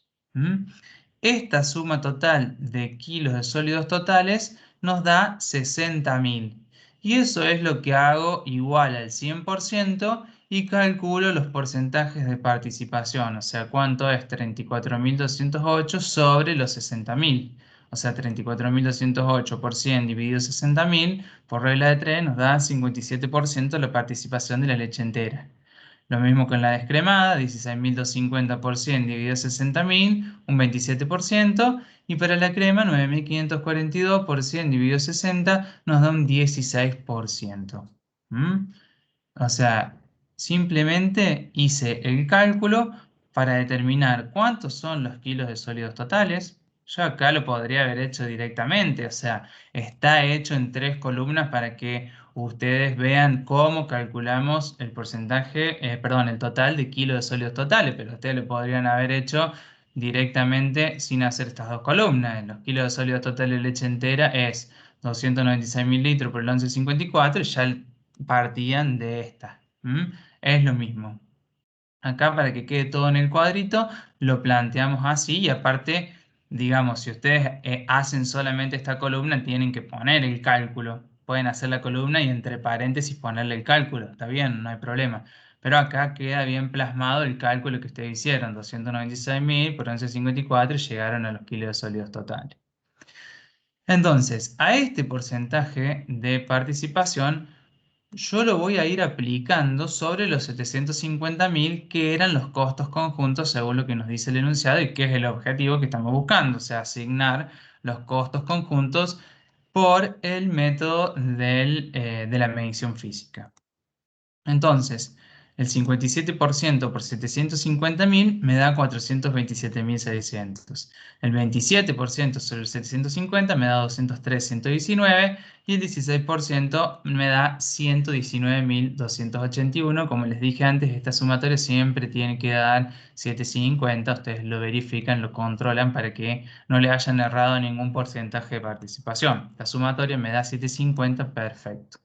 Esta suma total de kilos de sólidos totales nos da 60.000. Y eso es lo que hago igual al 100% y calculo los porcentajes de participación. O sea, cuánto es 34.208 sobre los 60.000. O sea, 34.208 por 100 dividido 60.000, por regla de 3, nos da 57% la participación de la leche entera. Lo mismo con la descremada, 16.250 por 100 dividido 60.000, un 27%. Y para la crema, 9.542 por 100 dividido 60 nos da un 16%. O sea, simplemente hice el cálculo para determinar cuántos son los kilos de sólidos totales. Yo acá lo podría haber hecho directamente, o sea, está hecho en 3 columnas para que ustedes vean cómo calculamos el porcentaje, perdón, el total de kilos de sólidos totales, pero ustedes lo podrían haber hecho directamente sin hacer estas 2 columnas. Los kilos de sólidos totales de leche entera es 296.000 litros por el 11,54 y ya partían de esta. Es lo mismo. Acá para que quede todo en el cuadrito, lo planteamos así y aparte, digamos, si ustedes hacen solamente esta columna, tienen que poner el cálculo. Pueden hacer la columna y entre paréntesis ponerle el cálculo. Está bien, no hay problema. Pero acá queda bien plasmado el cálculo que ustedes hicieron. 296.000 por 11,54 y llegaron a los kilos de sólidos totales. Entonces, a este porcentaje de participación yo lo voy a ir aplicando sobre los 750.000 que eran los costos conjuntos según lo que nos dice el enunciado y que es el objetivo que estamos buscando, o sea, asignar los costos conjuntos por el método de la medición física. Entonces, El 57% por 750.000 me da 427.600. El 27% sobre el 750 me da 203.119 y el 16% me da 119.281. Como les dije antes, esta sumatoria siempre tiene que dar 750. Ustedes lo verifican, lo controlan para que no le hayan errado ningún porcentaje de participación. La sumatoria me da 750, perfecto.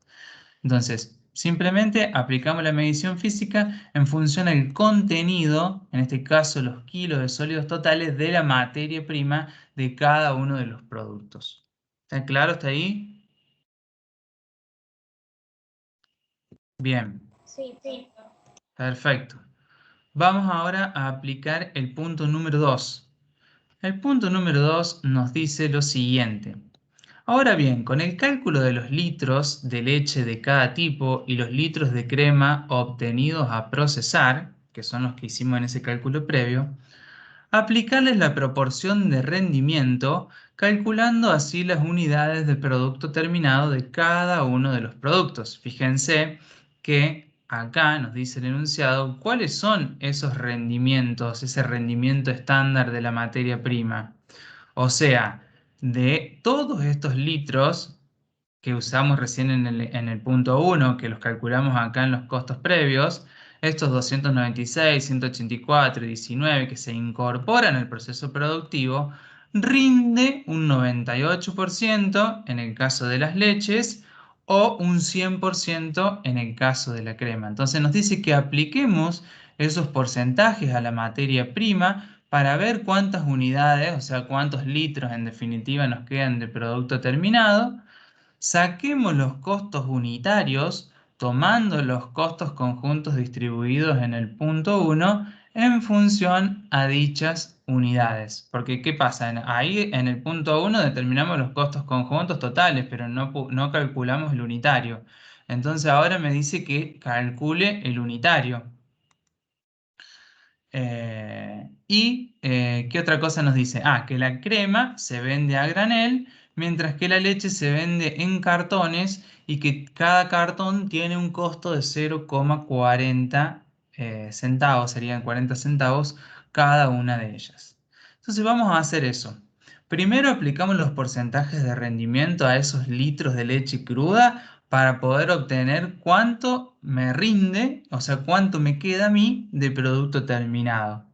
Entonces, simplemente aplicamos la medición física en función al contenido, en este caso los kilos de sólidos totales de la materia prima de cada uno de los productos. ¿Está claro hasta ahí? Bien, Sí, sí. perfecto. Vamos ahora a aplicar el punto número 2. El punto número 2 nos dice lo siguiente. Ahora bien, con el cálculo de los litros de leche de cada tipo y los litros de crema obtenidos a procesar, que son los que hicimos en ese cálculo previo, aplicarles la proporción de rendimiento, calculando así las unidades de producto terminado de cada uno de los productos. Fíjense que acá nos dice el enunciado cuáles son esos rendimientos, ese rendimiento estándar de la materia prima. O sea, de todos estos litros que usamos recién en el punto 1, que los calculamos acá en los costos previos, estos 296, 184 y 19 que se incorporan al proceso productivo, rinde un 98% en el caso de las leches o un 100% en el caso de la crema. Entonces nos dice que apliquemos esos porcentajes a la materia prima para ver cuántas unidades, o sea, cuántos litros en definitiva nos quedan de producto terminado. Saquemos los costos unitarios tomando los costos conjuntos distribuidos en el punto 1 en función a dichas unidades. Porque, ¿qué pasa? Ahí en el punto 1 determinamos los costos conjuntos totales, pero no calculamos el unitario. Entonces ahora me dice que calcule el unitario. ¿Qué otra cosa nos dice? Que la crema se vende a granel, mientras que la leche se vende en cartones y que cada cartón tiene un costo de 0,40 centavos, serían 40 centavos cada una de ellas. Entonces vamos a hacer eso. Primero aplicamos los porcentajes de rendimiento a esos litros de leche cruda para poder obtener cuánto me rinde, o sea, cuánto me queda a mí de producto terminado.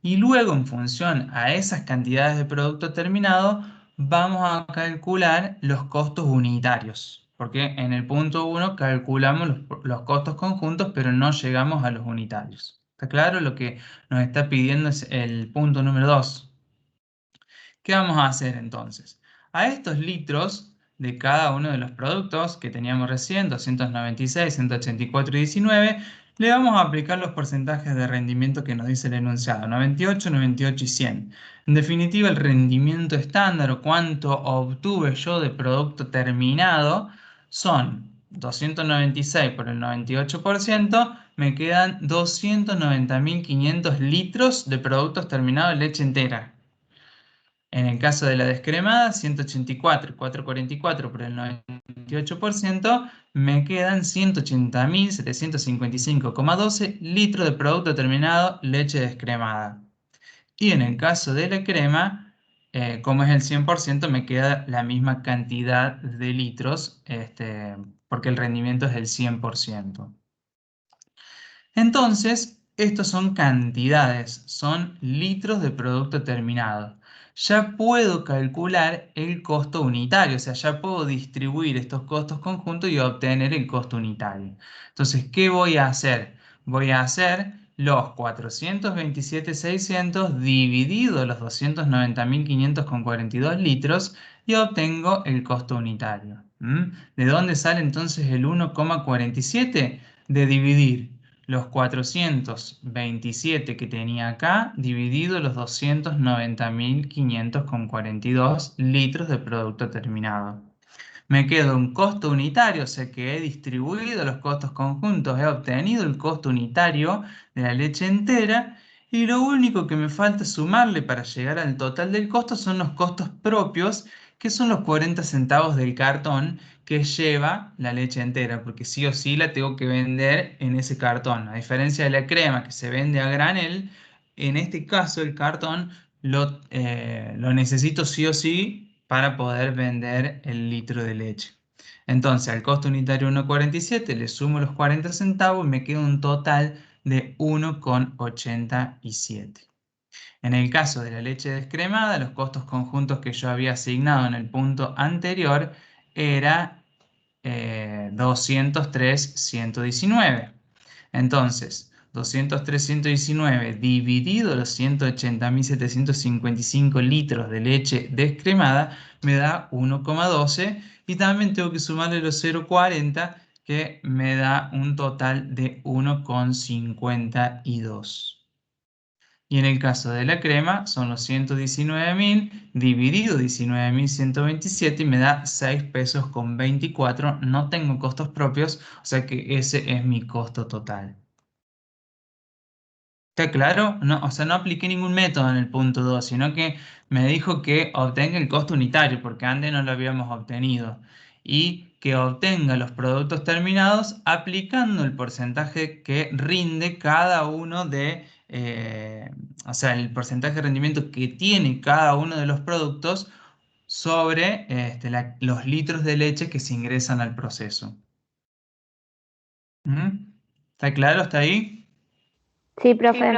Y luego, en función a esas cantidades de producto terminado, vamos a calcular los costos unitarios. Porque en el punto 1 calculamos los costos conjuntos, pero no llegamos a los unitarios. ¿Está claro? Lo que nos está pidiendo es el punto número 2. ¿Qué vamos a hacer entonces? A estos litros de cada uno de los productos que teníamos recién, 296, 184 y 19, le vamos a aplicar los porcentajes de rendimiento que nos dice el enunciado, 98, 98 y 100. En definitiva, el rendimiento estándar o cuánto obtuve yo de producto terminado son 296 por el 98%, me quedan 290.500 litros de productos terminados de leche entera. En el caso de la descremada, 184, 444 por el 98%, me quedan 180.755,12 litros de producto terminado leche descremada. Y en el caso de la crema, como es el 100%, me queda la misma cantidad de litros, porque el rendimiento es del 100%. Entonces, estos son cantidades, son litros de producto terminado. Ya puedo calcular el costo unitario, o sea, ya puedo distribuir estos costos conjuntos y obtener el costo unitario. Entonces, ¿qué voy a hacer? Voy a hacer los 427.600 dividido los 290.500 con 42 litros y obtengo el costo unitario. ¿De dónde sale entonces el 1,47? De dividir los 427 que tenía acá, dividido los 290.500 con 42 litros de producto terminado. Me queda un costo unitario, o sea que he distribuido los costos conjuntos, he obtenido el costo unitario de la leche entera y lo único que me falta sumarle para llegar al total del costo son los costos propios que son los 40 centavos del cartón que lleva la leche entera, porque sí o sí la tengo que vender en ese cartón. A diferencia de la crema que se vende a granel, en este caso el cartón lo necesito sí o sí para poder vender el litro de leche. Entonces, al costo unitario 1,47 le sumo los 40 centavos y me queda un total de 1,87. En el caso de la leche descremada, los costos conjuntos que yo había asignado en el punto anterior era 203,119. Entonces, 203,119 dividido los 180.755 litros de leche descremada me da 1,12 y también tengo que sumarle los 0,40 que me da un total de 1,52. Y en el caso de la crema son los 119.000 dividido 19.127 y me da 6 pesos con 24. No tengo costos propios, o sea que ese es mi costo total. ¿Está claro? No, o sea, no apliqué ningún método en el punto 2, sino que me dijo que obtenga el costo unitario, porque antes no lo habíamos obtenido. Y que obtenga los productos terminados aplicando el porcentaje que rinde cada uno o sea, el porcentaje de rendimiento que tiene cada uno de los productos sobre los litros de leche que se ingresan al proceso. ¿Mm? ¿Está claro hasta ahí? Sí, profe.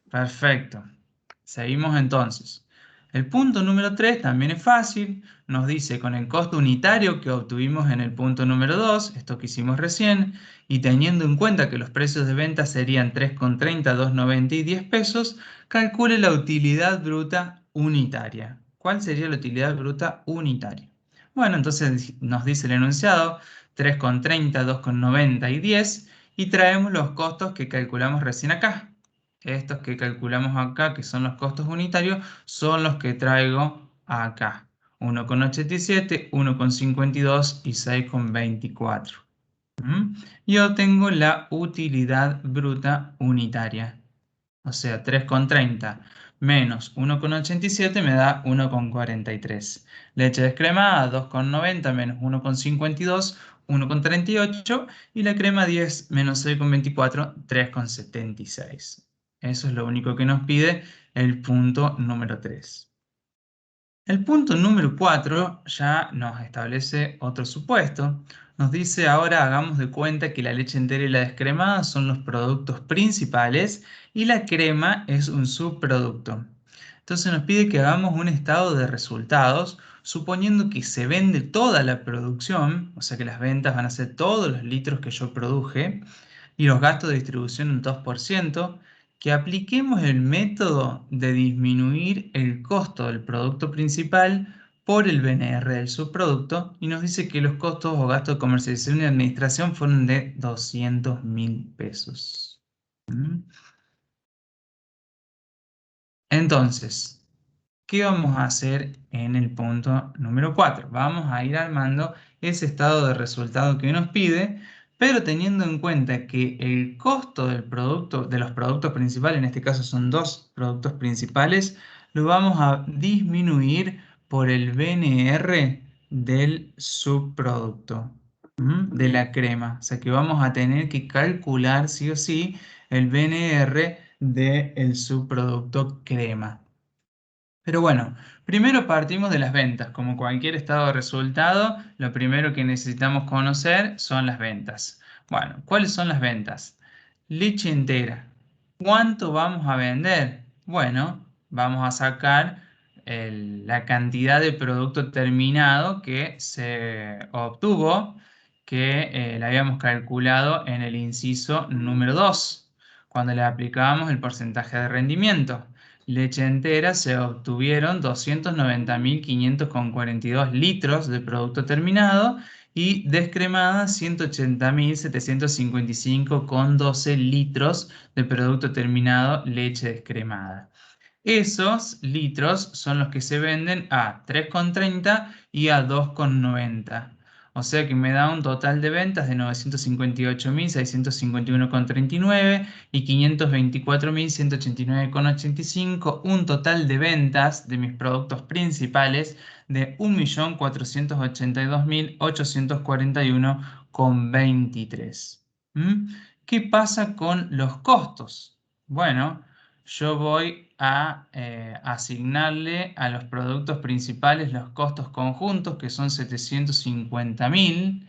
Perfecto. Seguimos entonces. El punto número 3 también es fácil. Nos dice con el costo unitario que obtuvimos en el punto número 2, esto que hicimos recién, y teniendo en cuenta que los precios de venta serían 3,30, 2,90 y 10 pesos, calcule la utilidad bruta unitaria. ¿Cuál sería la utilidad bruta unitaria? Bueno, entonces nos dice el enunciado 3,30, 2,90 y 10 y traemos los costos que calculamos recién acá. Estos que calculamos acá, que son los costos unitarios, son los que traigo acá. 1,87, 1,52 y 6,24. Y obtengo la utilidad bruta unitaria. O sea, 3,30 menos 1,87 me da 1,43. Leche descremada, 2,90 menos 1,52, 1,38. Y la crema 10 menos 6,24, 3,76. Eso es lo único que nos pide el punto número 3. El punto número 4 ya nos establece otro supuesto. Nos dice ahora hagamos de cuenta que la leche entera y la descremada son los productos principales y la crema es un subproducto. Entonces nos pide que hagamos un estado de resultados suponiendo que se vende toda la producción, o sea que las ventas van a ser todos los litros que yo produje y los gastos de distribución un 2%, que apliquemos el método de disminuir el costo del producto principal por el BNR del subproducto y nos dice que los costos o gastos de comercialización y administración fueron de 200.000 pesos. Entonces, ¿qué vamos a hacer en el punto número 4? Vamos a ir armando ese estado de resultado que nos pide, pero teniendo en cuenta que el costo del producto, de los productos principales, en este caso son dos productos principales, lo vamos a disminuir por el BNR del subproducto, de la crema. O sea que vamos a tener que calcular sí o sí el BNR del subproducto crema. Pero bueno, primero partimos de las ventas. Como cualquier estado de resultado, lo primero que necesitamos conocer son las ventas. Bueno, ¿cuáles son las ventas? Leche entera. ¿Cuánto vamos a vender? Bueno, vamos a sacar la cantidad de producto terminado que se obtuvo, que la habíamos calculado en el inciso número 2, cuando le aplicábamos el porcentaje de rendimiento. Leche entera se obtuvieron 290.542 litros de producto terminado y descremada 180.755,12 litros de producto terminado leche descremada. Esos litros son los que se venden a 3,30 y a 2,90. O sea que me da un total de ventas de 958.651,39 y 524.189,85, un total de ventas de mis productos principales de 1.482.841,23. ¿Qué pasa con los costos? Bueno, yo voy a asignarle a los productos principales los costos conjuntos, que son 750.000,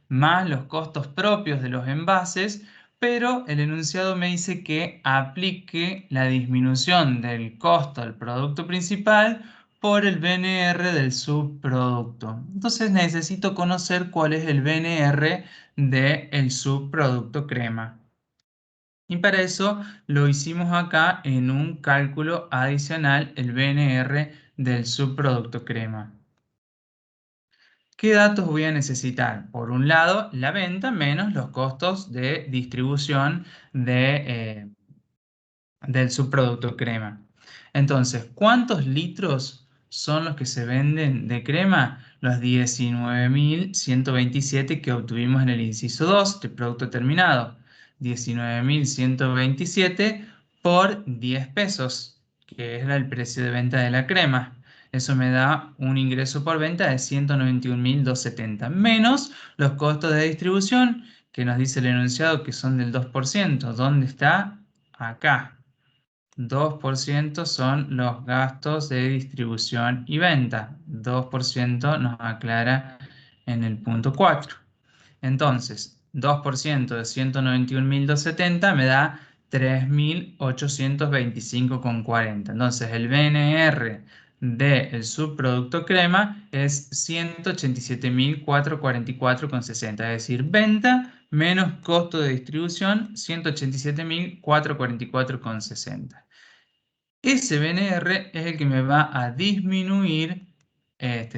más los costos propios de los envases, pero el enunciado me dice que aplique la disminución del costo del producto principal por el BNR del subproducto. Entonces necesito conocer cuál es el BNR del subproducto crema. Y para eso lo hicimos acá en un cálculo adicional, el BNR del subproducto crema. ¿Qué datos voy a necesitar? Por un lado, la venta menos los costos de distribución del subproducto crema. Entonces, ¿cuántos litros son los que se venden de crema? Los 19.127 que obtuvimos en el inciso 2 del producto terminado. 19.127 por 10 pesos, que es el precio de venta de la crema. Eso me da un ingreso por venta de 191.270, menos los costos de distribución, que nos dice el enunciado que son del 2%. ¿Dónde está? Acá. 2% son los gastos de distribución y venta. 2% nos aclara en el punto 4. Entonces, 2% de 191.270 me da 3.825,40. Entonces, el BNR del subproducto crema es 187.444,60. Es decir, venta menos costo de distribución, 187.444,60. Ese BNR es el que me va a disminuir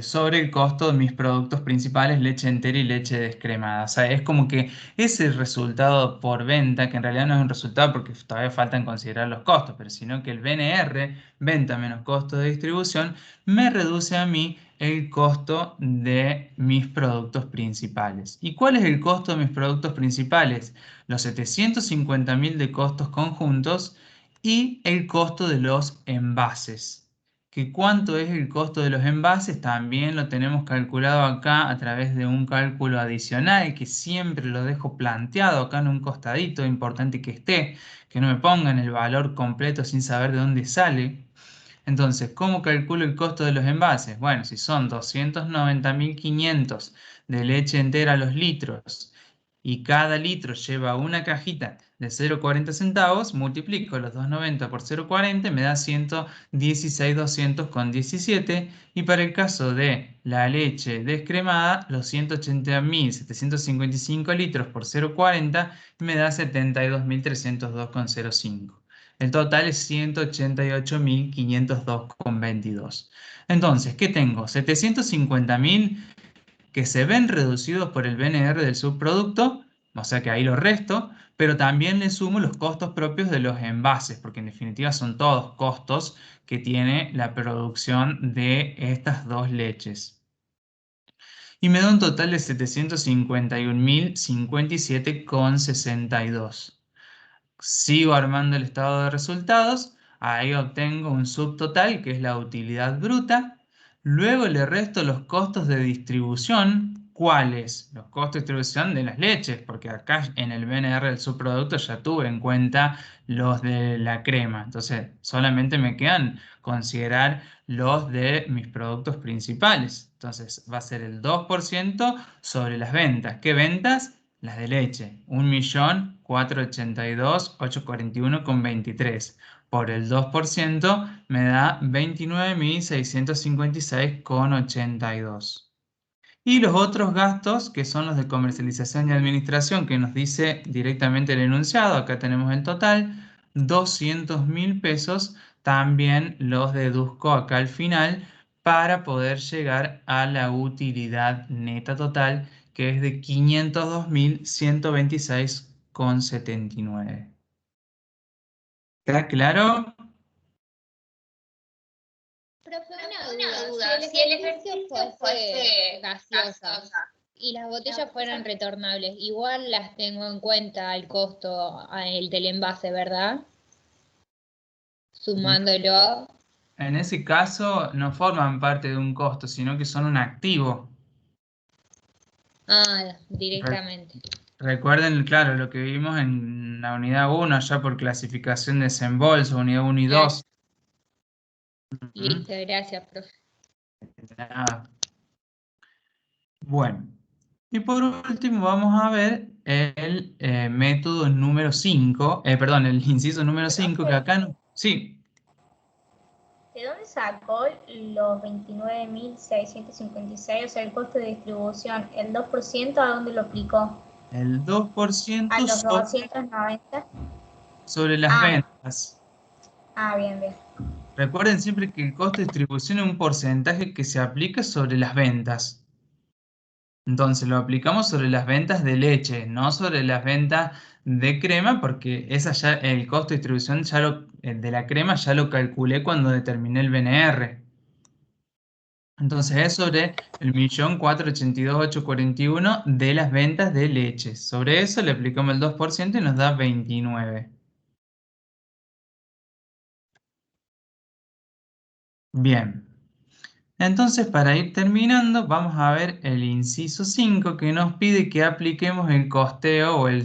sobre el costo de mis productos principales, leche entera y leche descremada. O sea, es como que ese resultado por venta, que en realidad no es un resultado porque todavía faltan considerar los costos, pero sino que el BNR, venta menos costo de distribución, me reduce a mí el costo de mis productos principales. ¿Y cuál es el costo de mis productos principales? Los 750.000 de costos conjuntos y el costo de los envases. ¿Que cuánto es el costo de los envases? También lo tenemos calculado acá a través de un cálculo adicional que siempre lo dejo planteado acá en un costadito, importante que esté, que no me pongan el valor completo sin saber de dónde sale. Entonces, ¿cómo calculo el costo de los envases? Bueno, si son 290.500 de leche entera a los litros y cada litro lleva una cajita de 0,40 centavos, multiplico los 2,90 por 0,40, me da 116.200,17. Y para el caso de la leche descremada, los 180.755 litros por 0,40 me da 72.302,05. El total es 188.502,22. Entonces, ¿qué tengo? 750.000 que se ven reducidos por el BNR del subproducto, o sea que ahí lo resto, pero también le sumo los costos propios de los envases, porque en definitiva son todos costos que tiene la producción de estas dos leches. Y me da un total de 751.057,62. Sigo armando el estado de resultados, ahí obtengo un subtotal que es la utilidad bruta, luego le resto los costos de distribución. ¿Cuáles? Los costos de distribución de las leches, porque acá en el BNR del subproducto ya tuve en cuenta los de la crema, entonces solamente me quedan considerar los de mis productos principales. Entonces va a ser el 2% sobre las ventas. ¿Qué ventas? Las de leche, 1.482.841,23. Por el 2% me da 29.656,82. Y los otros gastos, que son los de comercialización y administración, que nos dice directamente el enunciado, acá tenemos el total, 200.000 pesos, también los deduzco acá al final para poder llegar a la utilidad neta total, que es de 502.126,79. ¿Está claro? Profe, una duda. Si el ejercicio fuese gaseosa Y las botellas fueran retornables, igual las tengo en cuenta el costo, el del envase, ¿verdad? Sumándolo. En ese caso no forman parte de un costo, sino que son un activo. Ah, Re- directamente. Recuerden, claro, lo que vimos en la unidad 1, ya por clasificación de desembolso, unidad 1 y Claro. 2. Listo, gracias, profe. Nada. Bueno, y por último vamos a ver el método número 5, perdón, el inciso número 5, que acá no... Sí, ¿De dónde sacó los 29.656, o sea, el costo de distribución? ¿El 2% a dónde lo aplicó? el ¿A 2% los 290? sobre las Ah, ventas. bien, bien. Recuerden siempre que el costo de distribución es un porcentaje que se aplica sobre las ventas. Entonces lo aplicamos sobre las ventas de leche, no sobre las ventas de crema, porque esa ya, el costo de distribución el de la crema ya lo calculé cuando determiné el BNR. Entonces es sobre el 1.482.841 de las ventas de leche. Sobre eso le aplicamos el 2% y nos da 29. Bien. Entonces, para ir terminando, vamos a ver el inciso 5 que nos pide que apliquemos el costeo o el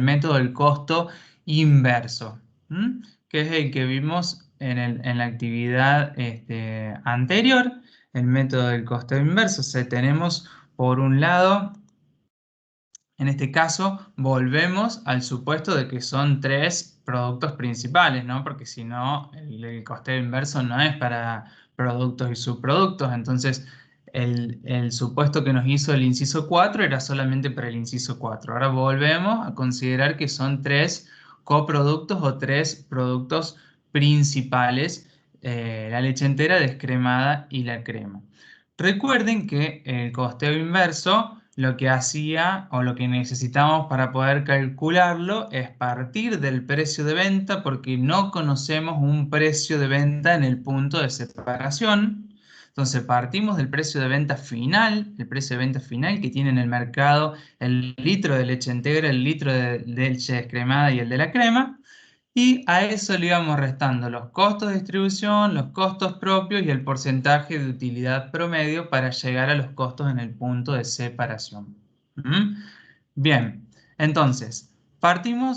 método del costo inverso, ¿m? Que es el que vimos en la actividad anterior, el método del costeo inverso. O sea, tenemos por un lado, en este caso, volvemos al supuesto de que son tres productos principales, ¿no? Porque si no, el costeo inverso no es para productos y subproductos. Entonces, el supuesto que nos hizo el inciso 4 era solamente para el inciso 4. Ahora volvemos a considerar que son tres coproductos o tres productos principales, la leche entera, descremada y la crema. Recuerden que el costeo inverso lo que hacía o lo que necesitamos para poder calcularlo es partir del precio de venta, porque no conocemos un precio de venta en el punto de separación. Entonces partimos del precio de venta final, el precio de venta final que tiene en el mercado el litro de leche entera, el litro de leche descremada y el de la crema. Y a eso le íbamos restando los costos de distribución, los costos propios y el porcentaje de utilidad promedio para llegar a los costos en el punto de separación. ¿Mm? Bien, entonces,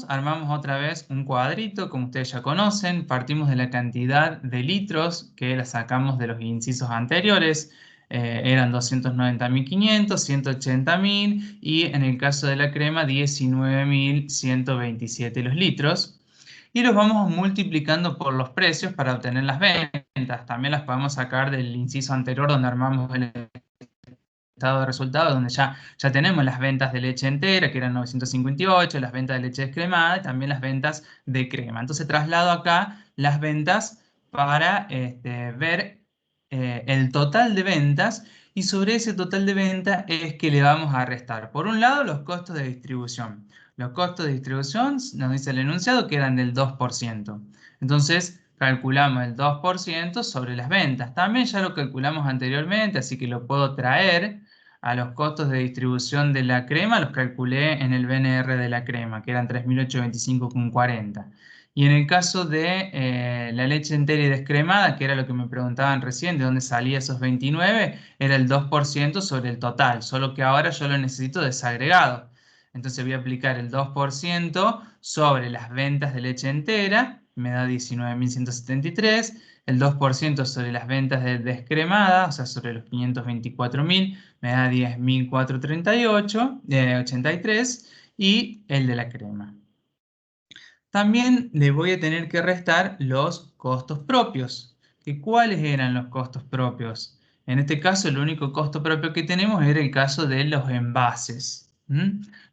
armamos otra vez un cuadrito, como ustedes ya conocen, partimos de la cantidad de litros que la sacamos de los incisos anteriores, eran 290.500, 180.000 y en el caso de la crema 19.127 los litros. Y los vamos multiplicando por los precios para obtener las ventas. También las podemos sacar del inciso anterior donde armamos el estado de resultados, donde ya tenemos las ventas de leche entera, que eran 958, las ventas de leche descremada y también las ventas de crema. Entonces traslado acá las ventas para ver el total de ventas, y sobre ese total de ventas es que le vamos a restar, por un lado, los costos de distribución. Los costos de distribución, nos dice el enunciado, que eran del 2%. Entonces, calculamos el 2% sobre las ventas. También ya lo calculamos anteriormente, así que lo puedo traer a los costos de distribución de la crema. Los calculé en el BNR de la crema, que eran 3.825,40. Y en el caso de la leche entera y descremada, que era lo que me preguntaban recién, de dónde salía esos 29, era el 2% sobre el total, solo que ahora yo lo necesito desagregado. Entonces voy a aplicar el 2% sobre las ventas de leche entera, me da 19.173, el 2% sobre las ventas de descremada, o sea, sobre los 524.000, me da 10.438,83, y el de la crema. También le voy a tener que restar los costos propios. ¿Cuáles eran los costos propios? En este caso, el único costo propio que tenemos era el caso de los envases.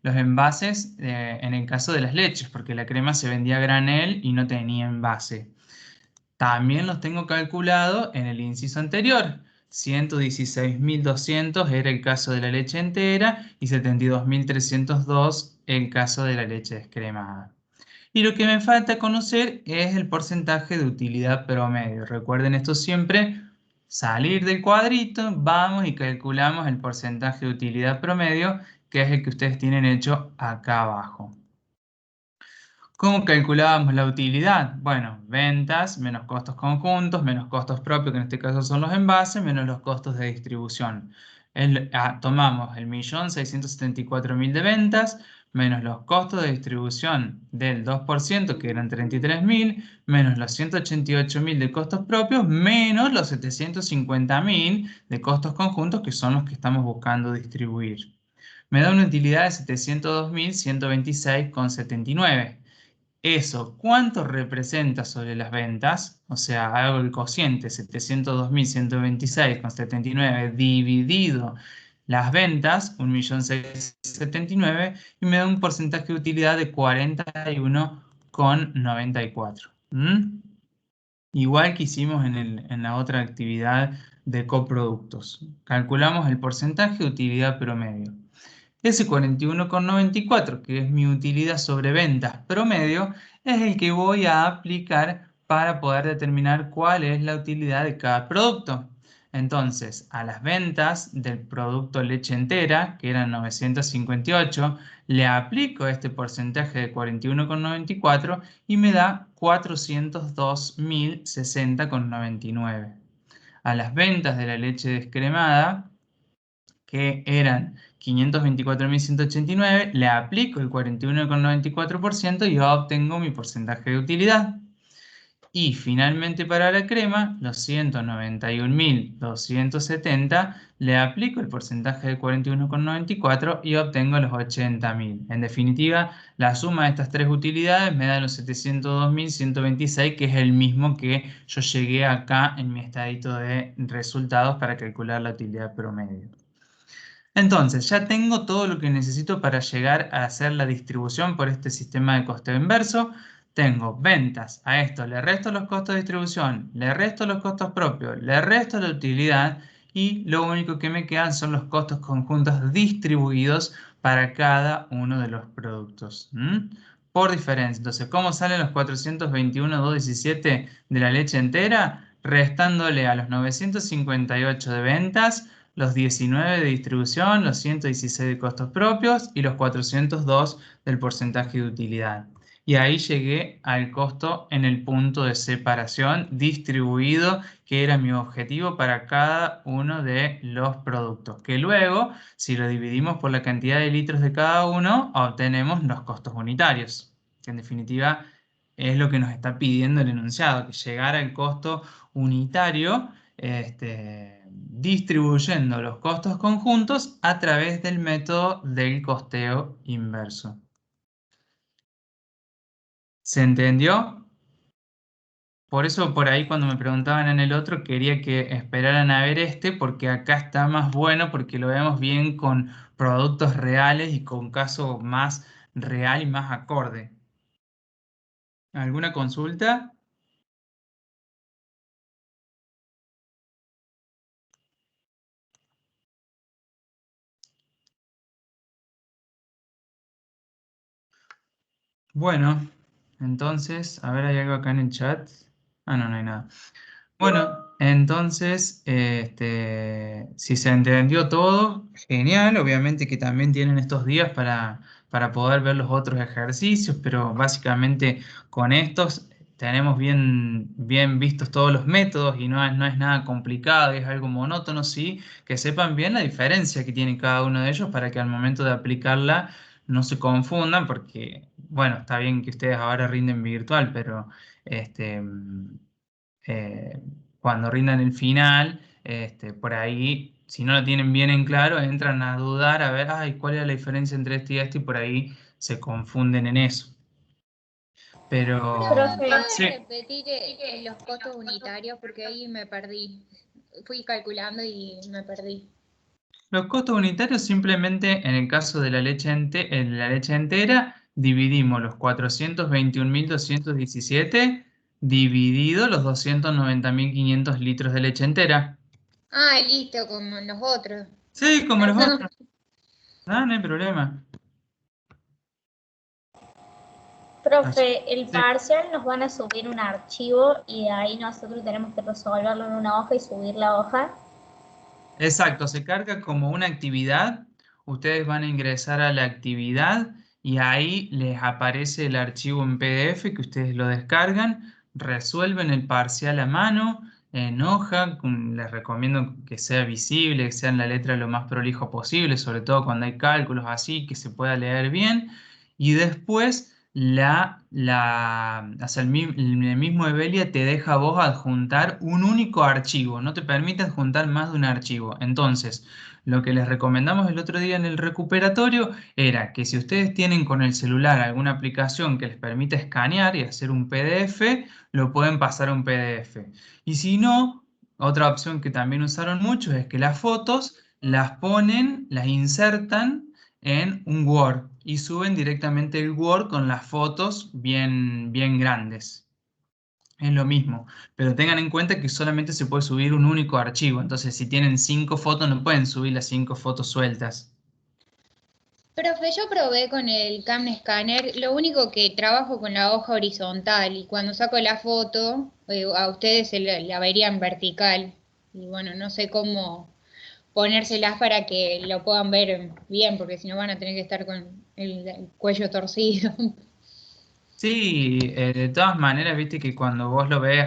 Los envases en el caso de las leches, porque la crema se vendía a granel y no tenía envase. También los tengo calculado en el inciso anterior. 116.200 era el caso de la leche entera y 72.302 el caso de la leche descremada. Y lo que me falta conocer es el porcentaje de utilidad promedio. Recuerden esto siempre, salir del cuadrito, vamos y calculamos el porcentaje de utilidad promedio, que es el que ustedes tienen hecho acá abajo. ¿Cómo calculábamos la utilidad? Bueno, ventas menos costos conjuntos, menos costos propios, que en este caso son los envases, menos los costos de distribución. Tomamos el 1.674.000 de ventas, menos los costos de distribución del 2%, que eran 33.000, menos los 188.000 de costos propios, menos los 750.000 de costos conjuntos, que son los que estamos buscando distribuir. Me da una utilidad de 702.126,79. Eso, ¿cuánto representa sobre las ventas? O sea, hago el cociente 702.126,79 dividido las ventas, 1.679.000, y me da un porcentaje de utilidad de 41,94. Igual que hicimos en la otra actividad de coproductos. Calculamos el porcentaje de utilidad promedio. Ese 41,94, que es mi utilidad sobre ventas promedio, es el que voy a aplicar para poder determinar cuál es la utilidad de cada producto. Entonces, a las ventas del producto leche entera, que eran 958, le aplico este porcentaje de 41,94 y me da 402.060,99. A las ventas de la leche descremada, que eran 524.189, le aplico el 41,94% y obtengo mi porcentaje de utilidad. Y finalmente para la crema, los 191.270, le aplico el porcentaje de 41,94 y obtengo los 80.000. En definitiva, la suma de estas tres utilidades me da los 702.126, que es el mismo que yo llegué acá en mi estadito de resultados para calcular la utilidad promedio. Entonces, ya tengo todo lo que necesito para llegar a hacer la distribución por este sistema de costeo inverso. Tengo ventas, a esto le resto los costos de distribución, le resto los costos propios, le resto la utilidad y lo único que me quedan son los costos conjuntos distribuidos para cada uno de los productos. Por diferencia. Entonces, ¿cómo salen los 421.217 de la leche entera? Restándole a los 958 de ventas, los 19 de distribución, los 116 de costos propios y los 402 del porcentaje de utilidad. Y ahí llegué al costo en el punto de separación distribuido, que era mi objetivo para cada uno de los productos. Que luego, si lo dividimos por la cantidad de litros de cada uno, obtenemos los costos unitarios. Que en definitiva es lo que nos está pidiendo el enunciado, que llegar al costo unitario, distribuyendo los costos conjuntos a través del método del costeo inverso. ¿Se entendió? Por eso por ahí cuando me preguntaban en el otro quería que esperaran a ver este, porque acá está más bueno, porque lo vemos bien con productos reales y con caso más real y más acorde. ¿Alguna consulta? Bueno, entonces, a ver, ¿hay algo acá en el chat? Ah, no, no hay nada. Bueno, entonces, si se entendió todo, genial. Obviamente que también tienen estos días para poder ver los otros ejercicios, pero básicamente con estos tenemos bien vistos todos los métodos y no es nada complicado, es algo monótono, sí, que sepan bien la diferencia que tiene cada uno de ellos para que al momento de aplicarla no se confundan, porque, bueno, está bien que ustedes ahora rinden virtual, pero este eh, cuando rindan el final, por ahí, si no lo tienen bien en claro, entran a dudar, a ver, ay, ¿cuál es la diferencia entre esto y esto? Y por ahí se confunden en eso. Pero, Profe. sí, Repetir los costos unitarios porque ahí me perdí. Fui calculando y me perdí. los costos unitarios simplemente en el caso de la leche entera, dividimos los 421.217 dividido los 290.500 litros de leche entera. Ah, listo, como los otros. Sí, como los otros. No hay problema. Profe, el Sí. parcial nos van a subir un archivo y de ahí nosotros tenemos que resolverlo en una hoja y subir la hoja. Exacto, se carga como una actividad. Ustedes van a ingresar a la actividad y ahí les aparece el archivo en PDF que ustedes lo descargan, resuelven el parcial a mano, en hoja. Les recomiendo que sea visible, que sea en la letra lo más prolijo posible, sobre todo cuando hay cálculos así, que se pueda leer bien. Y después o sea, el mismo Evelia te deja a vos adjuntar un único archivo, no te permite adjuntar más de un archivo. Entonces, lo que les recomendamos el otro día en el recuperatorio era que si ustedes tienen con el celular alguna aplicación que les permita escanear y hacer un PDF, lo pueden pasar a un PDF. Y si no, otra opción que también usaron muchos es que las fotos las ponen, las insertan en un Word y suben directamente el Word con las fotos bien, bien grandes. Es lo mismo, pero tengan en cuenta que solamente se puede subir un único archivo. Entonces, si tienen 5 fotos, no pueden subir las 5 fotos sueltas. Profe, yo probé con el Cam Scanner, lo único que trabajo con la hoja horizontal y cuando saco la foto, a ustedes la verían vertical. Y bueno, no sé cómo ponérselas para que lo puedan ver bien, porque si no van a tener que estar con el cuello torcido. Sí, de todas maneras, viste que cuando vos lo ves